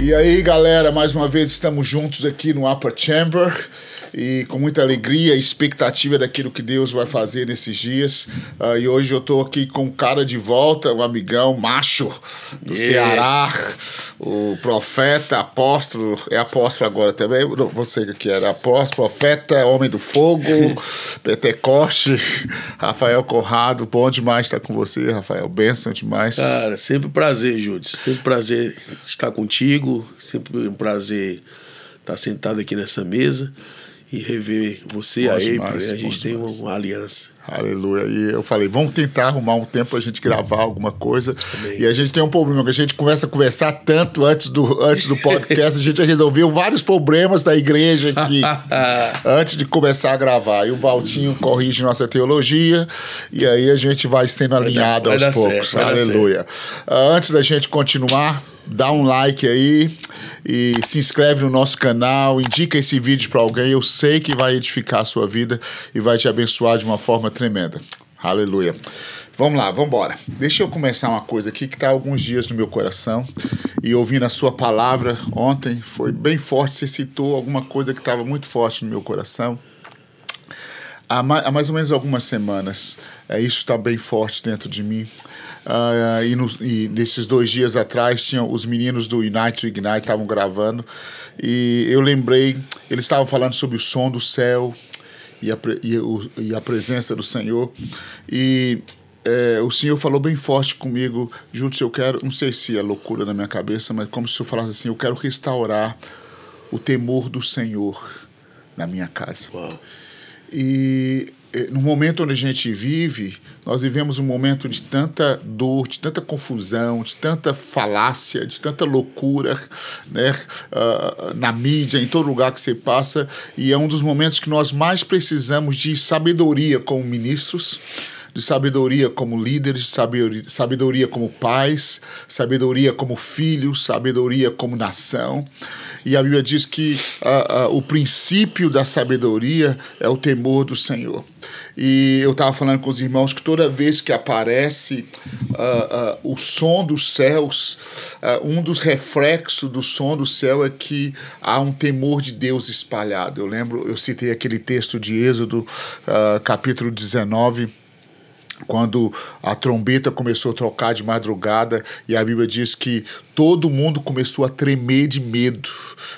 E aí, galera, mais uma vez estamos juntos aqui no Upper Chamber e com muita alegria e expectativa daquilo que Deus vai fazer nesses dias. E hoje eu tô aqui com um cara de volta, um amigão macho do Ceará, o profeta, apóstolo, é apóstolo agora também, você que era apóstolo, profeta, homem do fogo, Pentecoste, Rafael Conrado. Bom demais estar com você, Rafael, bênção demais. Cara, sempre um prazer, Júlio, sempre um prazer estar contigo, sempre um prazer estar sentado aqui nessa mesa e rever você, a April, a gente tem uma aliança. Aleluia. E eu falei, vamos tentar arrumar um tempo pra gente gravar alguma coisa. Amém. E a gente tem um problema, que a gente começa a conversar tanto antes do podcast, a gente resolveu vários problemas da igreja aqui, antes de começar a gravar. E o Valtinho corrige nossa teologia, e aí a gente vai sendo alinhado aos poucos. Certo, aleluia. Antes da gente continuar, dá um like aí e se inscreve no nosso canal, indica esse vídeo para alguém, eu sei que vai edificar a sua vida e vai te abençoar de uma forma tremenda. Aleluia. Vamos lá, vamos embora. Deixa eu começar uma coisa aqui que está há alguns dias no meu coração e ouvindo a sua palavra ontem, foi bem forte, você citou alguma coisa que estava muito forte no meu coração. Há mais ou menos algumas semanas, isso está bem forte dentro de mim. E nesses 2 dias atrás, tinham os meninos do Unite to Ignite estavam gravando. E eu lembrei, eles estavam falando sobre o som do céu e a presença do Senhor. E o Senhor falou bem forte comigo, Júlio, eu quero, não sei se é loucura na minha cabeça, mas como se eu falasse assim, eu quero restaurar o temor do Senhor na minha casa. Uau. E no momento onde a gente vive, nós vivemos um momento de tanta dor, de tanta confusão, de tanta falácia, de tanta loucura, né? Na mídia, em todo lugar que você passa, e é um dos momentos que nós mais precisamos de sabedoria como ministros, de sabedoria como líderes, de sabedoria como pais, sabedoria como filhos, sabedoria como nação. E a Bíblia diz que o princípio da sabedoria é o temor do Senhor. E eu estava falando com os irmãos que toda vez que aparece o som dos céus, um dos reflexos do som do céu é que há um temor de Deus espalhado. Eu lembro, eu citei aquele texto de Êxodo, capítulo 19, quando a trombeta começou a tocar de madrugada e a Bíblia diz que todo mundo começou a tremer de medo,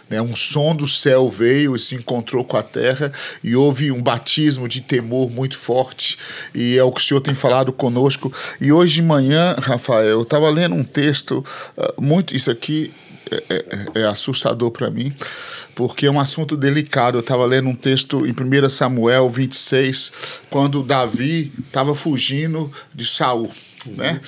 né? Um som do céu veio e se encontrou com a terra e houve um batismo de temor muito forte, e é o que o Senhor tem falado conosco. E hoje de manhã, Rafael, eu estava lendo um texto, muito, isso aqui é assustador para mim, porque é um assunto delicado. Eu estava lendo um texto em 1 Samuel 26, quando Davi estava fugindo de Saul. Né?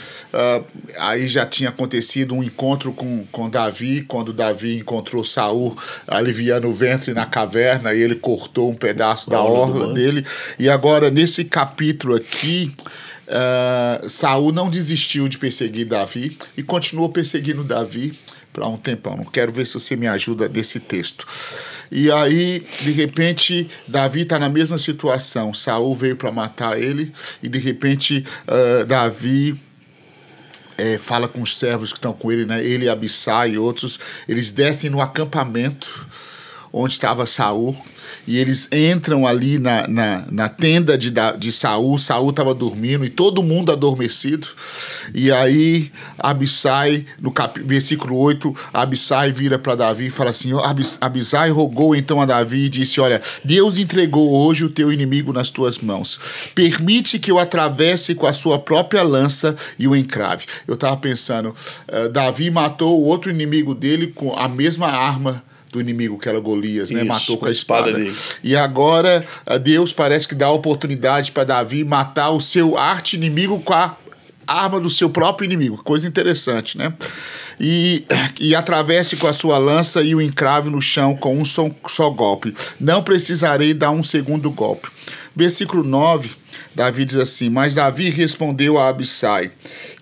Aí já tinha acontecido um encontro com Davi, quando Davi encontrou Saul aliviando o ventre na caverna, e ele cortou um pedaço da orla dele. E agora, nesse capítulo aqui, Saul não desistiu de perseguir Davi e continuou perseguindo Davi para um tempão. Não quero ver se você me ajuda nesse texto. E aí, de repente, Davi está na mesma situação. Saul veio para matar ele e, de repente, Davi fala com os servos que estão com ele, né? Ele, Abissai e outros, eles descem no acampamento onde estava Saul, e eles entram ali na tenda de Saul. Saul estava dormindo e todo mundo adormecido. E aí Abissai, no versículo 8, Abissai vira para Davi e fala assim: Abissai rogou então a Davi e disse: olha, Deus entregou hoje o teu inimigo nas tuas mãos. Permite que eu atravesse com a sua própria lança e o encrave. Eu estava pensando, Davi matou o outro inimigo dele com a mesma arma do inimigo, que era Golias, né? Matou com a espada dele. E agora Deus parece que dá a oportunidade para Davi matar o seu arte-inimigo com a arma do seu próprio inimigo. Coisa interessante, né? E atravesse com a sua lança e o encrave no chão com um só golpe. Não precisarei dar um segundo golpe. Versículo 9, Davi diz assim: mas Davi respondeu a Abissai: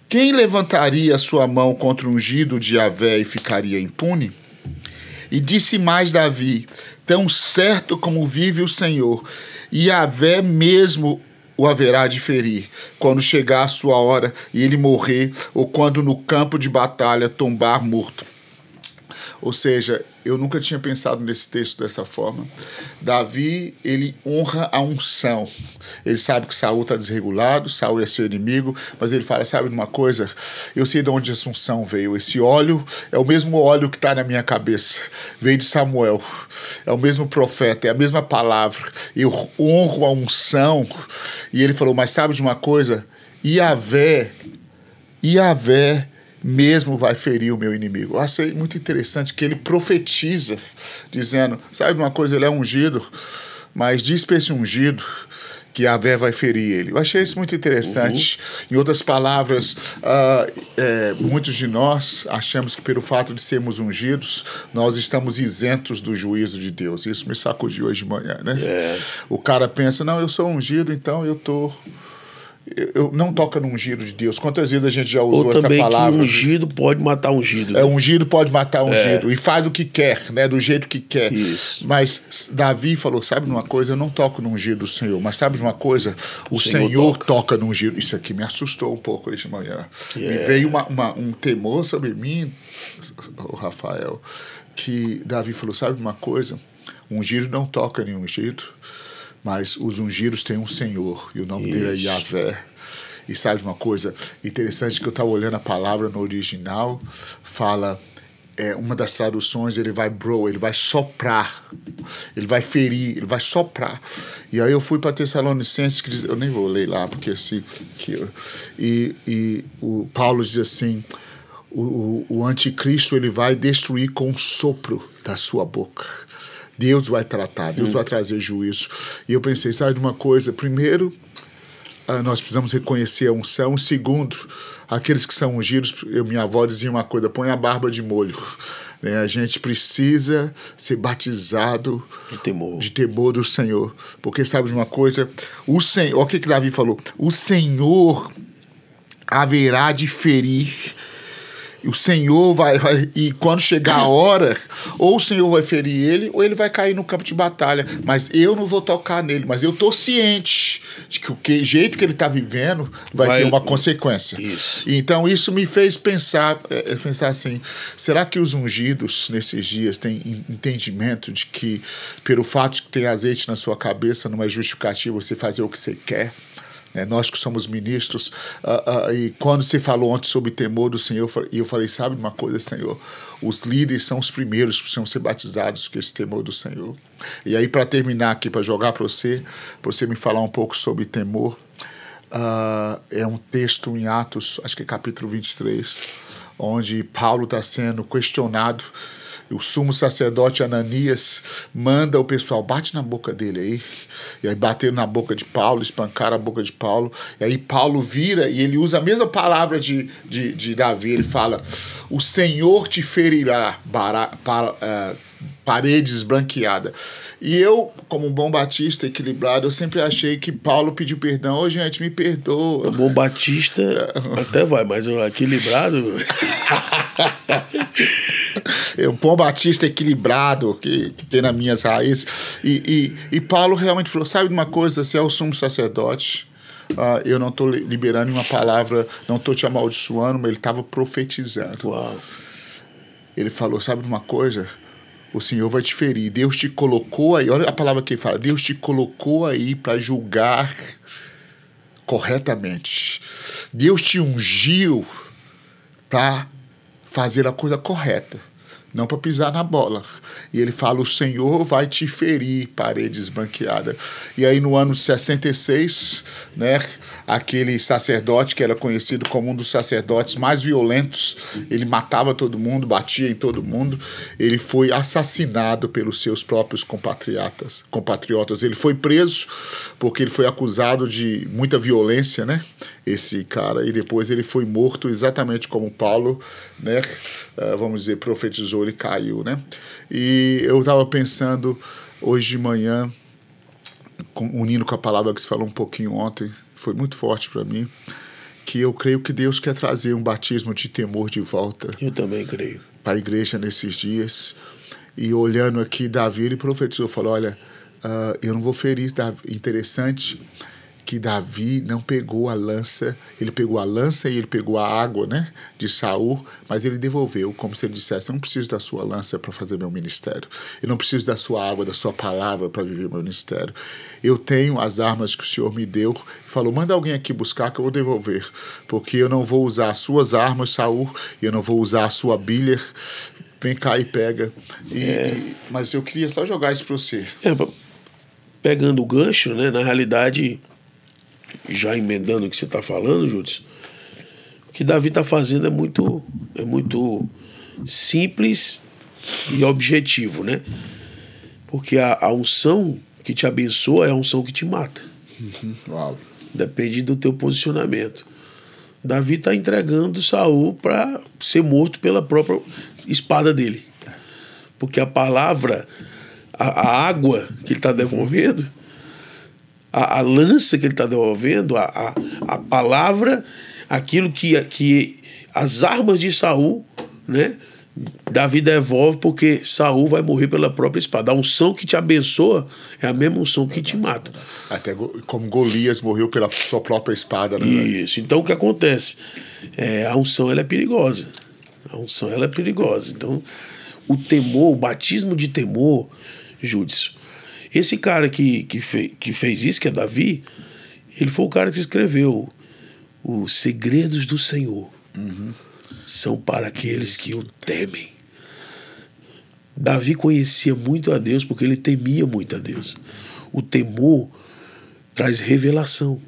quem levantaria a sua mão contra o ungido de Yahvé e ficaria impune? E disse mais Davi: tão certo como vive o Senhor, Yahvé mesmo o haverá de ferir, quando chegar a sua hora e ele morrer, ou quando no campo de batalha tombar morto. Ou seja, eu nunca tinha pensado nesse texto dessa forma. Davi, ele honra a unção. Ele sabe que Saul está desregulado, Saul é seu inimigo, mas ele fala, sabe de uma coisa? Eu sei de onde essa unção veio. Esse óleo é o mesmo óleo que está na minha cabeça. Veio de Samuel. É o mesmo profeta, é a mesma palavra. Eu honro a unção. E ele falou, mas sabe de uma coisa? Yahvé mesmo vai ferir o meu inimigo. Eu achei muito interessante que ele profetiza, dizendo, sabe de uma coisa, ele é ungido, mas diz para esse ungido que Yahvé vai ferir ele. Eu achei isso muito interessante. Em outras palavras, muitos de nós achamos que pelo fato de sermos ungidos, nós estamos isentos do juízo de Deus. Isso me sacudiu hoje de manhã, né? O cara pensa, não, eu sou ungido, então eu não toca no ungido de Deus. Quantas vezes a gente já usou essa palavra? Que ungido pode matar ungido. Né? Ungido pode matar ungido. E faz o que quer, né? Do jeito que quer. Isso. Mas Davi falou, sabe de uma coisa? Eu não toco no ungido do Senhor. Mas sabe de uma coisa? O Senhor toca no ungido. Isso aqui me assustou um pouco hoje de manhã. Me veio um temor sobre mim, Rafael, que Davi falou, sabe de uma coisa? O ungido não toca em ungido. Mas os ungidos têm um Senhor, e o nome dele é Yahvé. E sabe uma coisa interessante que eu estava olhando a palavra no original, fala, uma das traduções, ele vai soprar, ele vai ferir, ele vai soprar. E aí eu fui para Tessalonicenses, que diz, eu nem vou ler lá, porque assim, o Paulo diz assim, o anticristo ele vai destruir com o sopro da sua boca. Deus vai tratar, Deus vai trazer juízo. E eu pensei, sabe de uma coisa? Primeiro, nós precisamos reconhecer a unção. Segundo, aqueles que são ungidos, minha avó dizia uma coisa, põe a barba de molho. A gente precisa ser batizado de temor do Senhor. Porque sabe de uma coisa? O Senhor, olha o que Davi falou, o Senhor haverá de ferir. O Senhor e quando chegar a hora, ou o Senhor vai ferir ele, ou ele vai cair no campo de batalha. Mas eu não vou tocar nele. Mas eu estou ciente de que o jeito que ele está vivendo vai ter uma consequência. Isso. Então isso me fez pensar assim, será que os ungidos nesses dias têm entendimento de que pelo fato de que tem azeite na sua cabeça não é justificativo você fazer o que você quer? Nós que somos ministros, e quando você falou ontem sobre temor do Senhor, eu falei, sabe uma coisa, Senhor? Os líderes são os primeiros que precisam ser batizados com esse temor do Senhor. E aí, para terminar aqui, para jogar para você me falar um pouco sobre temor, é um texto em Atos, acho que é capítulo 23, onde Paulo está sendo questionado. O sumo sacerdote Ananias manda o pessoal, bate na boca dele aí. E aí bateram na boca de Paulo, espancaram a boca de Paulo. E aí Paulo vira e ele usa a mesma palavra de Davi. Ele fala, o Senhor te ferirá, parede esbranqueada. E eu, como um bom batista equilibrado, eu sempre achei que Paulo pediu perdão. Ô, gente, me perdoa. O bom batista até vai, mas o equilibrado... Um bom batista equilibrado que tem nas minhas raízes. E Paulo realmente falou, sabe de uma coisa? Você é o sumo sacerdote. Eu não estou liberando uma palavra, não estou te amaldiçoando, mas ele estava profetizando. Uau. Ele falou, sabe de uma coisa? O Senhor vai te ferir. Deus te colocou aí. Olha a palavra que ele fala. Deus te colocou aí para julgar corretamente. Deus te ungiu para fazer a coisa correta, não para pisar na bola. E ele fala, o Senhor vai te ferir, parede esbranqueada. E aí no ano 66, aquele sacerdote que era conhecido como um dos sacerdotes mais violentos, ele matava todo mundo, batia em todo mundo, ele foi assassinado pelos seus próprios compatriotas. Ele foi preso porque ele foi acusado de muita violência, esse cara, e depois ele foi morto exatamente como Paulo, vamos dizer, profetizou, ele caiu, E eu estava pensando hoje de manhã, unindo com a palavra que você falou um pouquinho ontem, foi muito forte para mim, que eu creio que Deus quer trazer um batismo de temor de volta. Eu também creio. Para a igreja nesses dias. E olhando aqui, Davi, ele profetizou, falou, olha, eu não vou ferir, Davi. Interessante que Davi não pegou a lança, ele pegou a lança e ele pegou a água, né, de Saul, mas ele devolveu, como se ele dissesse: eu não preciso da sua lança para fazer meu ministério, eu não preciso da sua água, da sua palavra para viver meu ministério. Eu tenho as armas que o Senhor me deu. E falou: manda alguém aqui buscar que eu vou devolver, porque eu não vou usar as suas armas, Saul, e eu não vou usar a sua bilha. Vem cá e pega. Mas eu queria só jogar isso para você. Pegando o gancho, né, na realidade, já emendando o que você está falando, Júlio, o que Davi está fazendo é muito simples e objetivo, né? Porque a unção que te abençoa é a unção que te mata. Uau. Depende do teu posicionamento. Davi está entregando Saul para ser morto pela própria espada dele. Porque a palavra, a água que ele está devolvendo, a lança que ele está devolvendo, a palavra, aquilo que as armas de Saul, né? Davi devolve porque Saul vai morrer pela própria espada. A unção que te abençoa é a mesma unção que te mata. Até como Golias morreu pela sua própria espada, né? Isso. Então o que acontece? A unção ela é perigosa. A unção ela é perigosa. Então o temor, o batismo de temor, Júdice, esse cara que fez isso, que é Davi, ele foi o cara que escreveu os segredos do Senhor. São para aqueles que o temem. Davi conhecia muito a Deus porque ele temia muito a Deus. O temor traz revelação.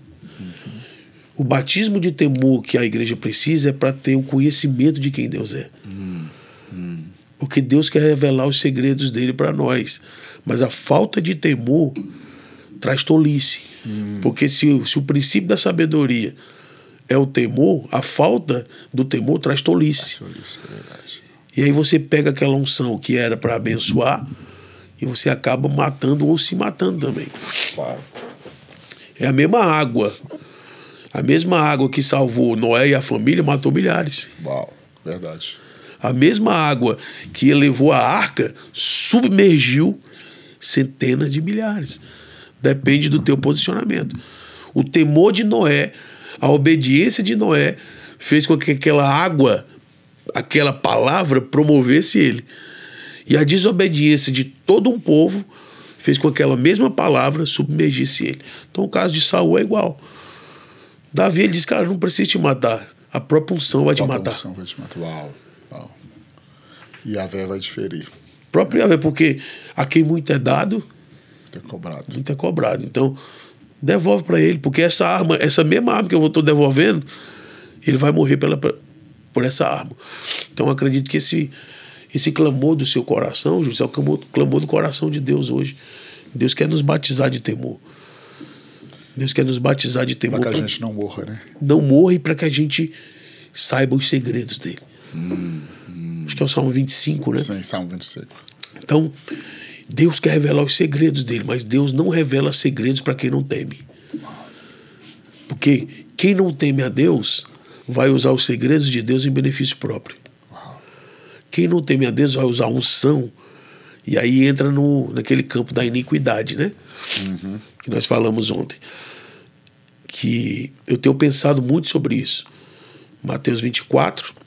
O batismo de temor que a igreja precisa é para ter o conhecimento de quem Deus é. Porque Deus quer revelar os segredos dele para nós. Mas a falta de temor traz tolice. Porque se o princípio da sabedoria é o temor, a falta do temor traz tolice. É verdade. E aí você pega aquela unção que era para abençoar e você acaba matando ou se matando também. Claro. É a mesma água. A mesma água que salvou Noé e a família matou milhares. Uau, verdade. A mesma água que elevou a arca submergiu centenas de milhares. Depende do teu posicionamento. O temor de Noé, a obediência de Noé fez com que aquela água, aquela palavra promovesse ele. E a desobediência de todo um povo fez com que aquela mesma palavra submergisse ele. Então o caso de Saul é igual. Davi, ele diz: cara, não precisa te matar. A própria unção vai te matar. A unção vai te matar. Uau. E a Yahvé vai diferir. Próprio Yahvé, porque a quem muito é dado, muito é cobrado. Então, devolve para ele, porque essa arma, essa mesma arma que eu estou devolvendo, ele vai morrer por essa arma. Então, eu acredito que esse clamor do seu coração, Júlio, é o clamor do coração de Deus hoje. Deus quer nos batizar de temor. Deus quer nos batizar de temor. Para que a gente não morra, né? Não morra, e para que a gente saiba os segredos dele. Acho que é o Salmo 25, né? Sim, Salmo 25. Então, Deus quer revelar os segredos dele, mas Deus não revela segredos para quem não teme. Porque quem não teme a Deus vai usar os segredos de Deus em benefício próprio. Quem não teme a Deus vai usar unção, e aí entra naquele campo da iniquidade, né? Que nós falamos ontem. Que eu tenho pensado muito sobre isso. Mateus 24,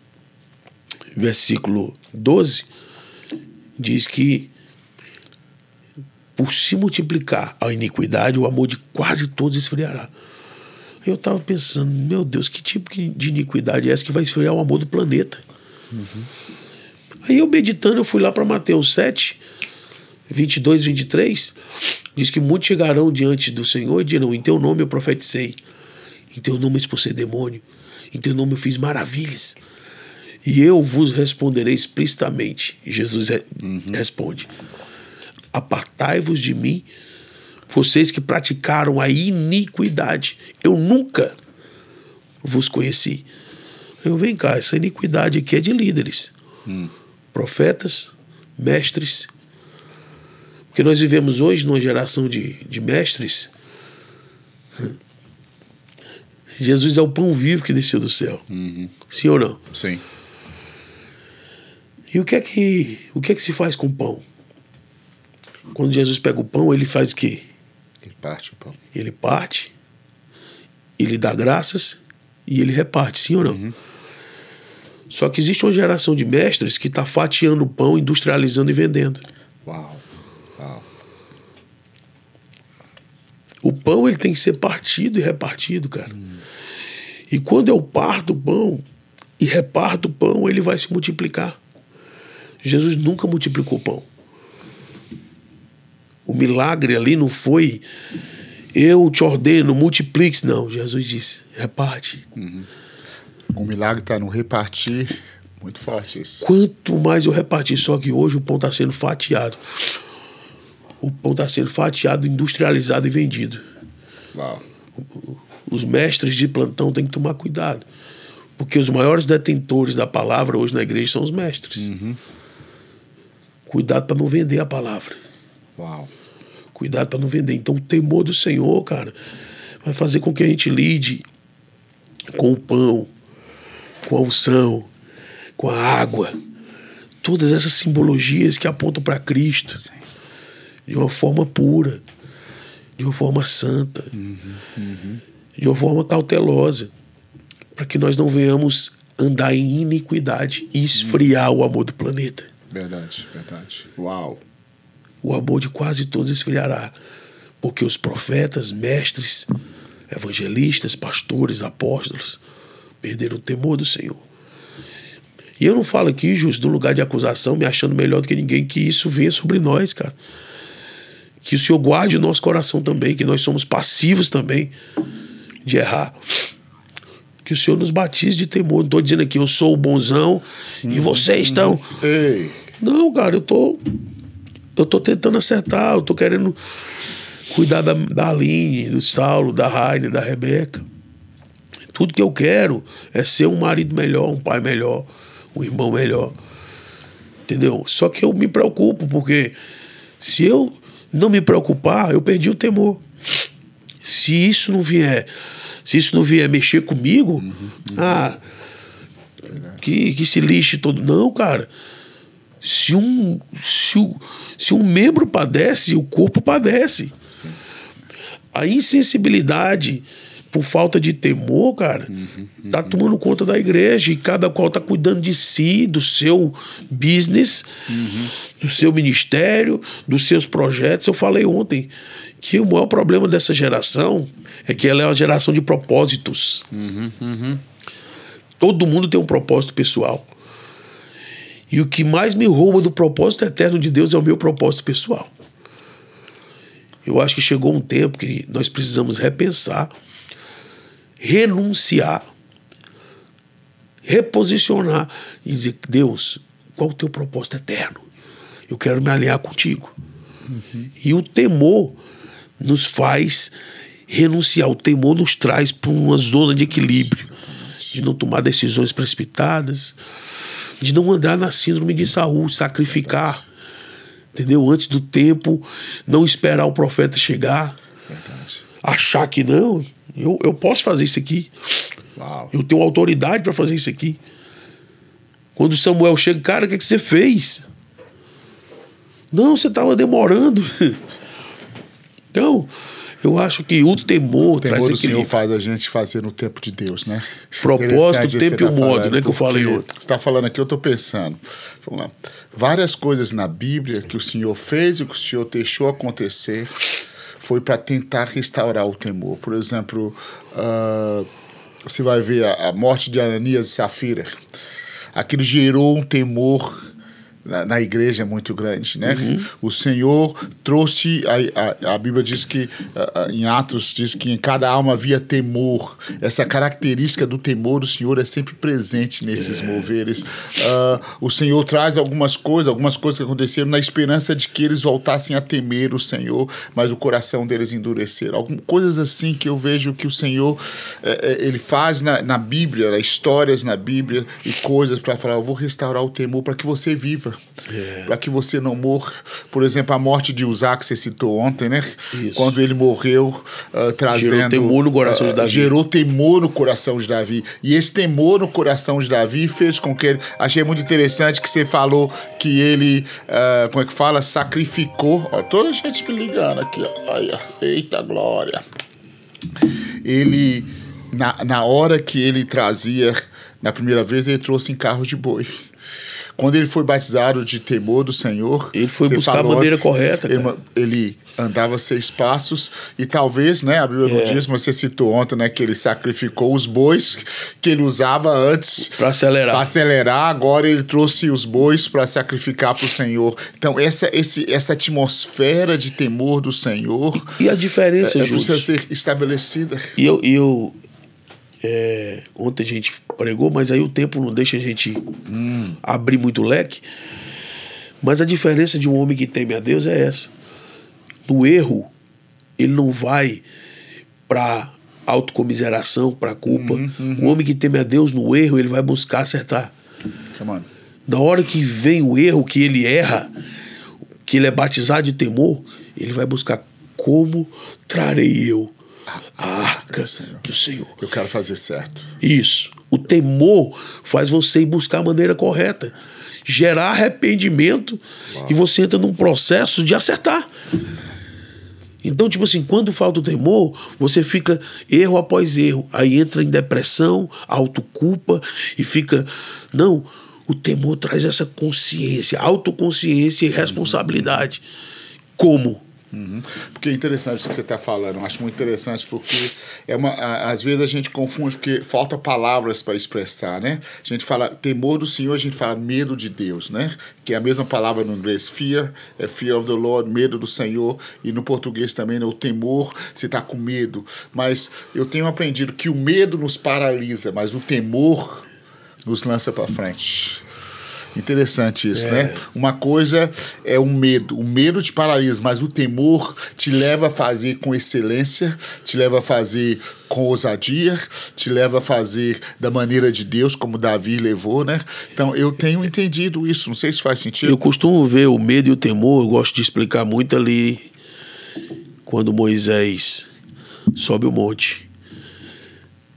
versículo 12, diz que por se multiplicar a iniquidade, o amor de quase todos esfriará. Eu estava pensando, meu Deus, que tipo de iniquidade é essa que vai esfriar o amor do planeta? Aí eu meditando, eu fui lá para Mateus 7, 22, 23, diz que muitos chegarão diante do Senhor e dirão: em teu nome eu profetizei, em teu nome eu expulsei demônio, em teu nome eu fiz maravilhas, e eu vos responderei explicitamente. Jesus responde: apartai-vos de mim, vocês que praticaram a iniquidade, eu nunca vos conheci. Vem cá, essa iniquidade aqui é de líderes, profetas, mestres, porque nós vivemos hoje numa geração de mestres. Jesus é o pão vivo que desceu do céu. Sim ou não? Sim. E o que é que se faz com o pão? Quando Jesus pega o pão, ele faz o quê? Ele parte o pão. Ele parte, ele dá graças e ele reparte, sim ou não? Só que existe uma geração de mestres que está fatiando o pão, industrializando e vendendo. Uau. Uau. O pão ele tem que ser partido e repartido, cara. E quando eu parto o pão e reparto o pão, ele vai se multiplicar. Jesus nunca multiplicou pão. O milagre ali não foi eu te ordeno, multiplique. Não, Jesus disse, reparte. O milagre está no repartir. Muito forte isso. Quanto mais eu repartir, só que hoje o pão está sendo fatiado. O pão está sendo fatiado, industrializado e vendido. Uau. Os mestres de plantão têm que tomar cuidado. Porque os maiores detentores da palavra hoje na igreja são os mestres. Cuidado para não vender a palavra. Uau. Cuidado para não vender. Então o temor do Senhor, cara, vai fazer com que a gente lide com o pão, com a unção, com a água. Todas essas simbologias que apontam para Cristo. Sim. De uma forma pura, de uma forma santa, de uma forma cautelosa, para que nós não venhamos andar em iniquidade e esfriar o amor do planeta. Verdade, verdade. Uau. O amor de quase todos esfriará, porque os profetas, mestres, evangelistas, pastores, apóstolos perderam o temor do Senhor. E eu não falo aqui, justo, no lugar de acusação, me achando melhor do que ninguém, que isso venha sobre nós, cara. Que o Senhor guarde o nosso coração também, que nós somos passivos também de errar. Que o Senhor nos batize de temor. Não estou dizendo aqui, eu sou o bonzão e vocês estão... Ei. Não, cara, eu tô tentando acertar, eu tô querendo cuidar da Aline, do Saulo, da Raine, da Rebeca. Tudo que eu quero é ser um marido melhor, um pai melhor, um irmão melhor. Entendeu? Só que eu me preocupo, porque se eu não me preocupar, eu perdi o temor. Se isso não vier mexer comigo, que se lixe todo. Não, cara. Se um membro padece, o corpo padece. Sim. A insensibilidade por falta de temor, cara, tá tomando conta da igreja e cada qual tá cuidando de si, do seu business, do seu ministério, dos seus projetos. Eu falei ontem que o maior problema dessa geração é que ela é uma geração de propósitos. Todo mundo tem um propósito pessoal. E o que mais me rouba do propósito eterno de Deus é o meu propósito pessoal. Eu acho que chegou um tempo que nós precisamos repensar, renunciar, reposicionar e dizer, Deus, qual o teu propósito eterno? Eu quero me alinhar contigo. E o temor nos faz renunciar. O temor nos traz para uma zona de equilíbrio, de não tomar decisões precipitadas, de não andar na síndrome de Saul, sacrificar, entendeu? Antes do tempo, não esperar o profeta chegar, achar que não, eu posso fazer isso aqui. Uau. Eu tenho autoridade para fazer isso aqui. Quando Samuel chega, cara, o que você fez? Não, você estava demorando. Então, eu acho que o temor traz do equilíbrio. Senhor faz a gente fazer no tempo de Deus, né? Propósito, tempo e o modo, né? Que eu falei ontem. Você está falando aqui, eu estou pensando. Vamos lá. Várias coisas na Bíblia que o Senhor fez e que o Senhor deixou acontecer foi para tentar restaurar o temor. Por exemplo, você vai ver a morte de Ananias e Safira. Aquilo gerou um temor na igreja muito grande, né? O Senhor trouxe, a Bíblia diz que, em Atos, diz que em cada alma havia temor. Essa característica do temor do Senhor é sempre presente nesses moveres. O Senhor traz algumas coisas que aconteceram na esperança de que eles voltassem a temer o Senhor, mas o coração deles endureceram. Coisas assim que eu vejo que o Senhor ele faz na Bíblia, histórias na Bíblia e coisas para falar, eu vou restaurar o temor para que você viva. Para que você não morra. Por exemplo, a morte de Uzá, que você citou ontem, né? Isso. Quando ele morreu, trazendo... Gerou temor no coração de Davi. Gerou temor no coração de Davi. E esse temor no coração de Davi fez com que ele... Achei muito interessante que você falou que ele, como é que fala? Sacrificou. Ó, toda a gente me ligando aqui. Ó. Ai, eita glória. Ele na hora que ele trazia, na primeira vez, ele trouxe em carro de boi. Quando ele foi batizado de temor do Senhor... Ele foi buscar a maneira correta, cara. Ele andava 6 passos e talvez, né, a Bíblia não diz, mas você citou ontem, né, que ele sacrificou os bois que ele usava antes para acelerar. Agora ele trouxe os bois para sacrificar para o Senhor. Então essa atmosfera de temor do Senhor e a diferença, precisa ser estabelecida. E ontem a gente pregou, mas aí o tempo não deixa a gente abrir muito leque. Mas a diferença de um homem que teme a Deus é essa. No erro, ele não vai para autocomiseração, para culpa. O homem que teme a Deus, no erro, ele vai buscar acertar. Na hora que vem o erro, que ele erra, que ele é batizado de temor, ele vai buscar como trarei eu a arca do Senhor. Eu quero fazer certo. Isso. O temor faz você ir buscar a maneira correta, gerar arrependimento. Uau. E você entra num processo de acertar. Então, tipo assim, quando falta o temor, você fica erro após erro. Aí entra em depressão, autoculpa e fica... Não, o temor traz essa consciência, autoconsciência e responsabilidade. Como? Porque é interessante isso que você está falando. Eu acho muito interessante porque às vezes a gente confunde porque falta palavras para expressar, né? A gente fala temor do Senhor, a gente fala medo de Deus, né? Que é a mesma palavra no inglês, fear, é fear of the Lord, medo do Senhor, e no português também, né? O temor, você está com medo. Mas eu tenho aprendido que o medo nos paralisa, mas o temor nos lança para frente. Interessante isso, né? Uma coisa é o medo te paralisa, mas o temor te leva a fazer com excelência, te leva a fazer com ousadia, te leva a fazer da maneira de Deus, como Davi levou, né? Então, eu tenho entendido isso, não sei se faz sentido. Eu costumo ver o medo e o temor, eu gosto de explicar muito ali, quando Moisés sobe o monte.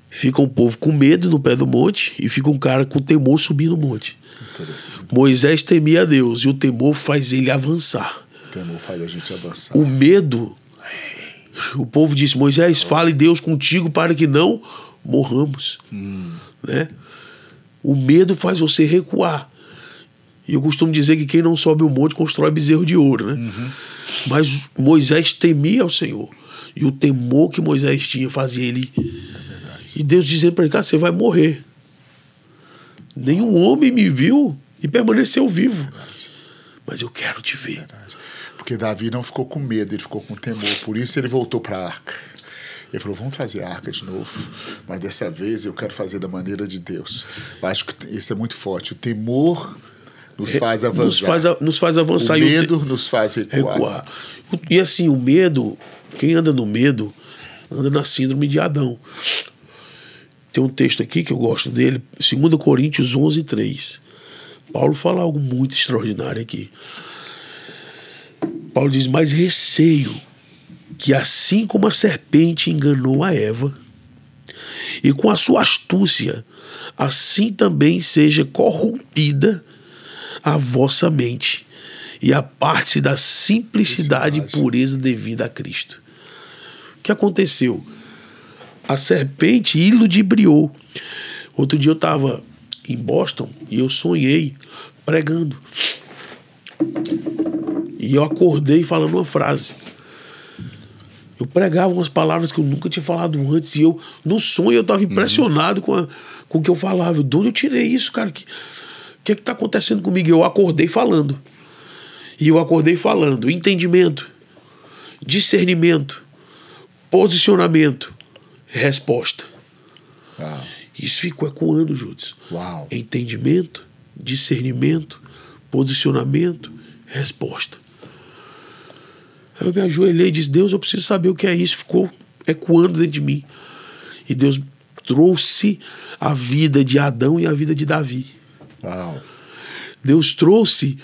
Fica um povo com medo no pé do monte e fica um cara com temor subindo o monte. Moisés temia a Deus e o temor faz ele avançar. O temor faz a gente avançar. O medo, o povo disse, Moisés, fale Deus contigo para que não morramos. Né? O medo faz você recuar. E eu costumo dizer que quem não sobe o monte constrói bezerro de ouro. Né? Mas Moisés temia ao Senhor. E o temor que Moisés tinha fazia ele... E Deus dizendo para ele, cara, você vai morrer. Nenhum homem me viu e permaneceu vivo. Verdade. Mas eu quero te ver. Verdade. Porque Davi não ficou com medo, ele ficou com temor. Por isso ele voltou para a arca. Ele falou, vamos trazer a arca de novo. Mas dessa vez eu quero fazer da maneira de Deus. Eu acho que isso é muito forte. O temor nos faz avançar. Nos faz avançar. O medo nos faz recuar. E assim, o medo, quem anda no medo, anda na síndrome de Adão. Tem um texto aqui que eu gosto dele, 2 Coríntios 11:3. Paulo fala algo muito extraordinário aqui. Paulo diz, mas receio que assim como a serpente enganou a Eva, e com a sua astúcia, assim também seja corrompida a vossa mente, e aparte-se da simplicidade e pureza devida a Cristo. O que aconteceu? A serpente iludibriou. Outro dia eu estava em Boston e eu sonhei pregando. E eu acordei falando uma frase. Eu pregava umas palavras que eu nunca tinha falado antes. E eu, no sonho, eu estava impressionado com o que eu falava. De onde eu tirei isso, cara? O que está acontecendo comigo? Eu acordei falando. E eu acordei falando. Entendimento, discernimento, posicionamento, resposta. Uau. Isso ficou ecoando, Júlio. Uau. Entendimento, discernimento, posicionamento, resposta. Aí eu me ajoelhei e disse, Deus, eu preciso saber o que é isso. Ficou ecoando dentro de mim. E Deus trouxe a vida de Adão e a vida de Davi. Uau. Deus trouxe.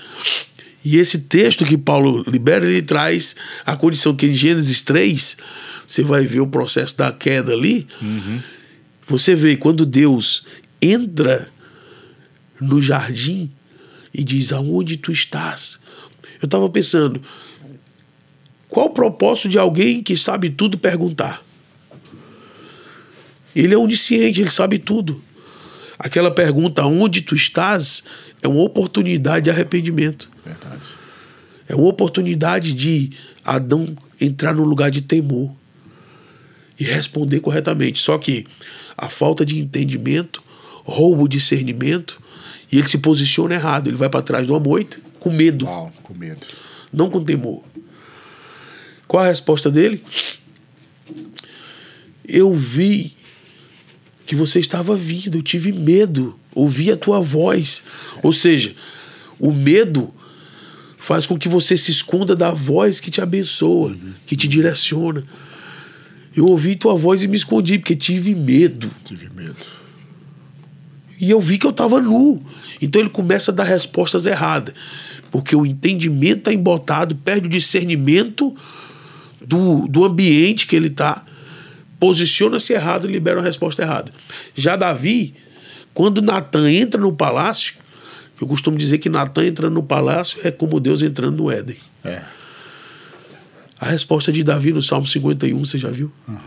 E esse texto que Paulo libera, ele traz a condição que em Gênesis 3, você vai ver o processo da queda ali. Você vê quando Deus entra no jardim e diz, aonde tu estás? Eu estava pensando, qual o propósito de alguém que sabe tudo perguntar? Ele é onisciente, ele sabe tudo. Aquela pergunta, onde tu estás, é uma oportunidade de arrependimento. Verdade. É uma oportunidade de Adão entrar no lugar de temor e responder corretamente. Só que a falta de entendimento rouba o discernimento e ele se posiciona errado. Ele vai para trás de uma moita com medo. Uau, com medo. Não com temor. Qual a resposta dele? Eu vi que você estava vindo, eu tive medo, ouvi a tua voz. Ou seja, o medo faz com que você se esconda da voz que te abençoa, que te direciona. Eu ouvi tua voz e me escondi, porque tive medo. Tive medo. E eu vi que eu estava nu. Então ele começa a dar respostas erradas. Porque o entendimento está embotado, perde o discernimento do ambiente que ele está, posiciona-se errado e libera uma resposta errada. Já Davi, quando Natan entra no palácio, eu costumo dizer que Natan entrando no palácio é como Deus entrando no Éden. É. A resposta de Davi no Salmo 51, você já viu? Uhum.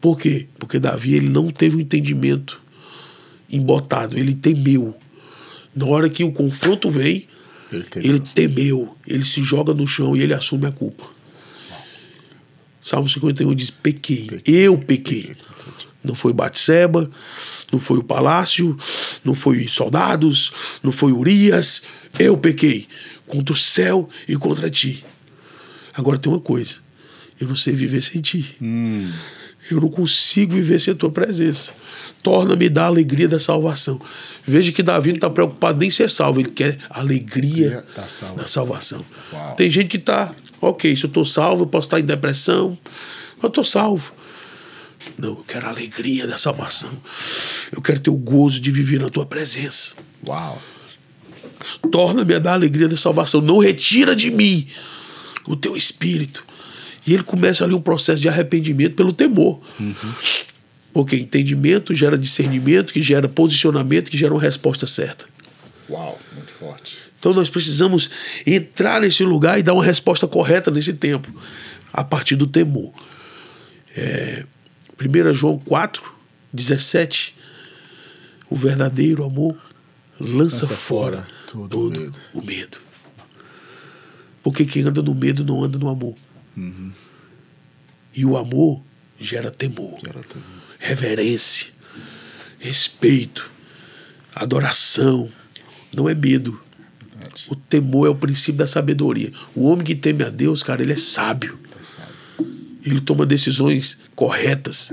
Por quê? Porque Davi ele não teve um entendimento embotado, ele temeu. Na hora que o confronto vem, ele temeu, ele se joga no chão e ele assume a culpa. Salmo 51 diz, pequei. Eu pequei. Não foi Batseba, não foi o palácio, não foi soldados, não foi Urias. Eu pequei contra o céu e contra ti. Agora tem uma coisa, eu não sei viver sem ti. Eu não consigo viver sem a tua presença. Torna-me da alegria da salvação. Veja que Davi não está preocupado nem em ser salvo, ele quer a alegria da salvação. Uau. Tem gente que está, ok, se eu estou salvo, eu posso estar em depressão, eu estou salvo. Não, eu quero a alegria da salvação. Eu quero ter o gozo de viver na tua presença. Uau. Torna-me a dar a alegria da salvação. Não retira de mim o teu espírito. E ele começa ali um processo de arrependimento pelo temor. Porque entendimento gera discernimento, que gera posicionamento, que gera uma resposta certa. Uau, muito forte. Então nós precisamos entrar nesse lugar e dar uma resposta correta nesse tempo, a partir do temor. 1 João 4, 17. O verdadeiro amor lança fora todo o medo. Porque quem anda no medo não anda no amor. E o amor gera temor, reverência, respeito, adoração. Não é medo. Verdade. O temor é o princípio da sabedoria. O homem que teme a Deus, cara, ele é sábio. Ele toma decisões corretas.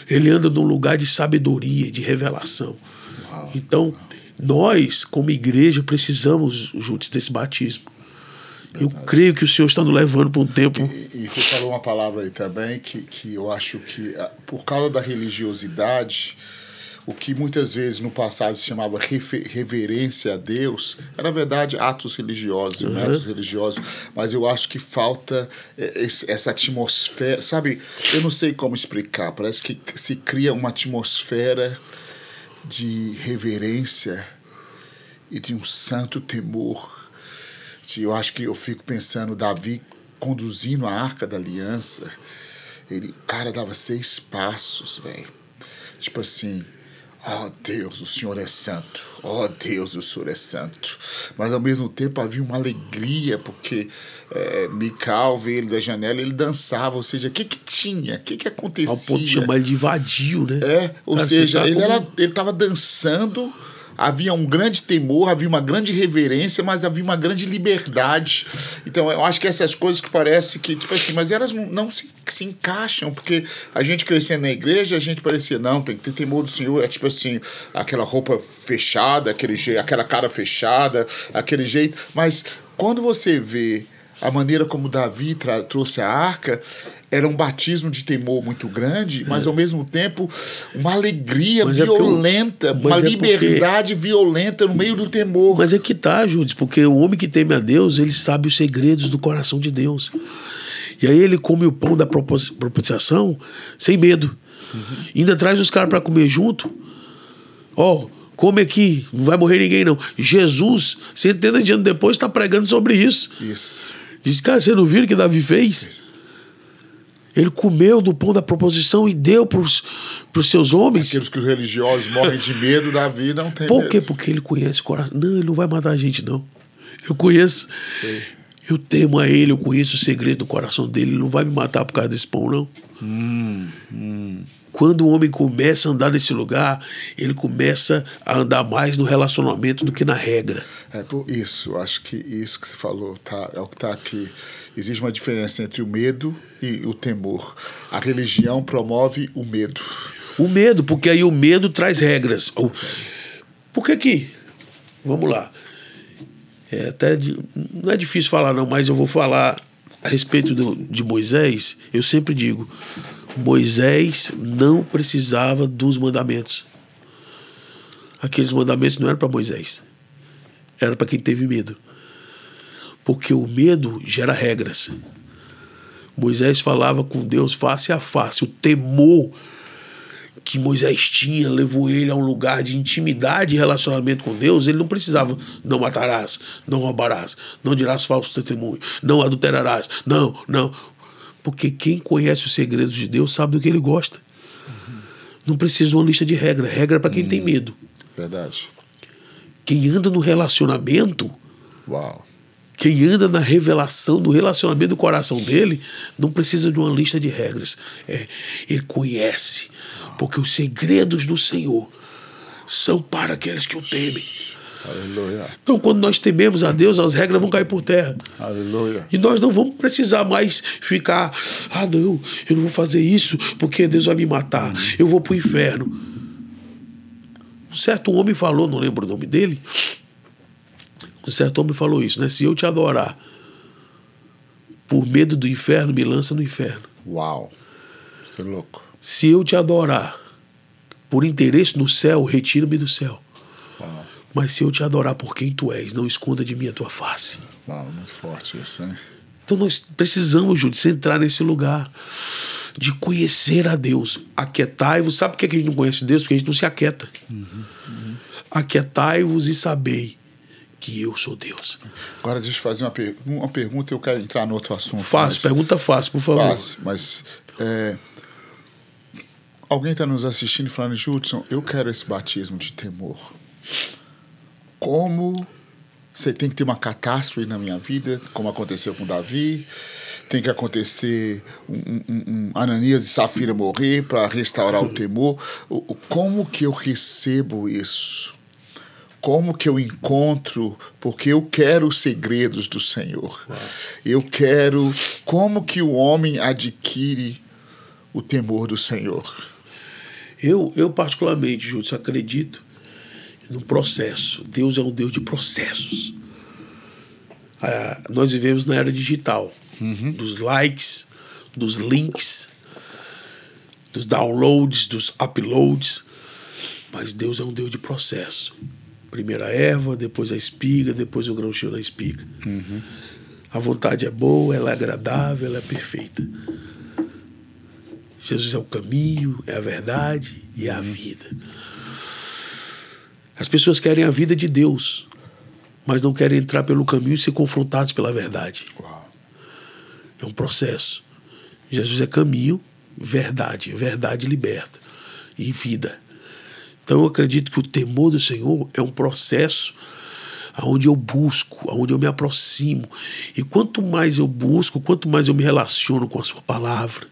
Ele anda num lugar de sabedoria, de revelação. Uau. Então, nós, como igreja, precisamos, juntos, desse batismo. Eu creio que o Senhor está nos levando para um tempo. E você falou uma palavra aí também que eu acho que, por causa da religiosidade, o que muitas vezes no passado se chamava reverência a Deus, era, na verdade, atos religiosos, métodos religiosos, mas eu acho que falta essa atmosfera, sabe? Eu não sei como explicar, parece que se cria uma atmosfera de reverência e de um santo temor. Eu acho que eu fico pensando, Davi conduzindo a Arca da Aliança, o cara dava 6 passos, velho. Tipo assim, ó Deus, o Senhor é santo. Ó Deus, o Senhor é santo. Mas ao mesmo tempo havia uma alegria, porque Mical veio ele da janela e ele dançava. Ou seja, o que tinha? O que acontecia? Ao ponto de chamar ele de vadio, né? Ou seja, ele estava dançando. Havia um grande temor, havia uma grande reverência, mas havia uma grande liberdade. Então, eu acho que essas coisas que parece que, tipo assim, mas elas não se encaixam, porque a gente crescendo na igreja, a gente parecia, não, tem que ter temor do Senhor, é tipo assim, aquela roupa fechada, aquela cara fechada, aquele jeito. Mas quando você vê a maneira como Davi trouxe a arca, era um batismo de temor muito grande, mas ao mesmo tempo uma alegria violenta, uma liberdade violenta no meio do temor. Mas é que tá, Júdice, porque o homem que teme a Deus, ele sabe os segredos do coração de Deus. E aí ele come o pão da propiciação sem medo. Ainda traz os caras para comer junto. Come aqui, não vai morrer ninguém não. Jesus, centenas de anos depois, está pregando sobre isso. Diz, cara, você não viu o que Davi fez? Ele comeu do pão da proposição e deu para os seus homens. Aqueles que os religiosos morrem de medo, Davi não tem Por medo. quê? Porque ele conhece o coração. Não, ele não vai matar a gente, não. Eu conheço. Sim. Eu temo a ele, eu conheço o segredo do coração dele. Ele não vai me matar por causa desse pão, não. Quando o homem começa a andar nesse lugar, ele começa a andar mais no relacionamento do que na regra. É por isso, acho que isso que você falou é o que está aqui. Existe uma diferença entre o medo e o temor. A religião promove o medo. O medo, porque aí o medo traz regras. Por que que... Vamos lá. Não é difícil falar não, mas eu vou falar a respeito de Moisés. Eu sempre digo, Moisés não precisava dos mandamentos. Aqueles mandamentos não eram para Moisés. Era para quem teve medo. Porque o medo gera regras. Moisés falava com Deus face a face. O temor que Moisés tinha levou ele a um lugar de intimidade e relacionamento com Deus. Ele não precisava, não matarás, não roubarás, não dirás falso testemunho, não adulterarás, não. Porque quem conhece os segredos de Deus sabe do que ele gosta. Não precisa de uma lista de regras. Regra para quem tem medo. Verdade. Quem anda no relacionamento, Uau. quem anda na revelação do relacionamento do coração dele, não precisa de uma lista de regras. Ele conhece. Porque os segredos do Senhor são para aqueles que o temem. Aleluia. Então, quando nós tememos a Deus, as regras vão cair por terra. Aleluia. E nós não vamos precisar mais ficar, não, eu não vou fazer isso porque Deus vai me matar. Eu vou para o inferno. Um certo homem falou, não lembro o nome dele, um certo homem falou isso, né? Se eu te adorar por medo do inferno, me lança no inferno. Uau. Você é louco. Se eu te adorar por interesse no céu, retira-me do céu. Uau. Mas se eu te adorar por quem tu és, não esconda de mim a tua face. Uau, muito forte isso, né? Então nós precisamos, Júlio, de entrar nesse lugar de conhecer a Deus. Aquietai-vos. Sabe por que a gente não conhece Deus? Porque a gente não se aquieta. Aquietai-vos e sabei que eu sou Deus. Agora deixa eu fazer uma pergunta e eu quero entrar no outro assunto. Fácil, pergunta fácil, por favor. Fácil, mas... alguém está nos assistindo e falando, Judson, eu quero esse batismo de temor. Como você tem que ter uma catástrofe na minha vida, como aconteceu com Davi, tem que acontecer Ananias e Safira morrer para restaurar o temor. Como que eu recebo isso? Como que eu encontro? Porque eu quero os segredos do Senhor. Uau. Eu quero... Como que o homem adquire o temor do Senhor? Eu particularmente, Júlio, acredito no processo. Deus é um Deus de processos. Nós vivemos na era digital. Dos likes, dos links, dos downloads, dos uploads. Mas Deus é um Deus de processo. Primeiro a erva, depois a espiga, depois o grão cheio na espiga. A vontade é boa, ela é agradável, ela é perfeita. Jesus é o caminho, é a verdade e é a vida. As pessoas querem a vida de Deus, mas não querem entrar pelo caminho e ser confrontados pela verdade. Uau. É um processo. Jesus é caminho, verdade. Verdade liberta. E vida. Então eu acredito que o temor do Senhor é um processo onde eu busco, onde eu me aproximo. E quanto mais eu busco, quanto mais eu me relaciono com a sua palavra,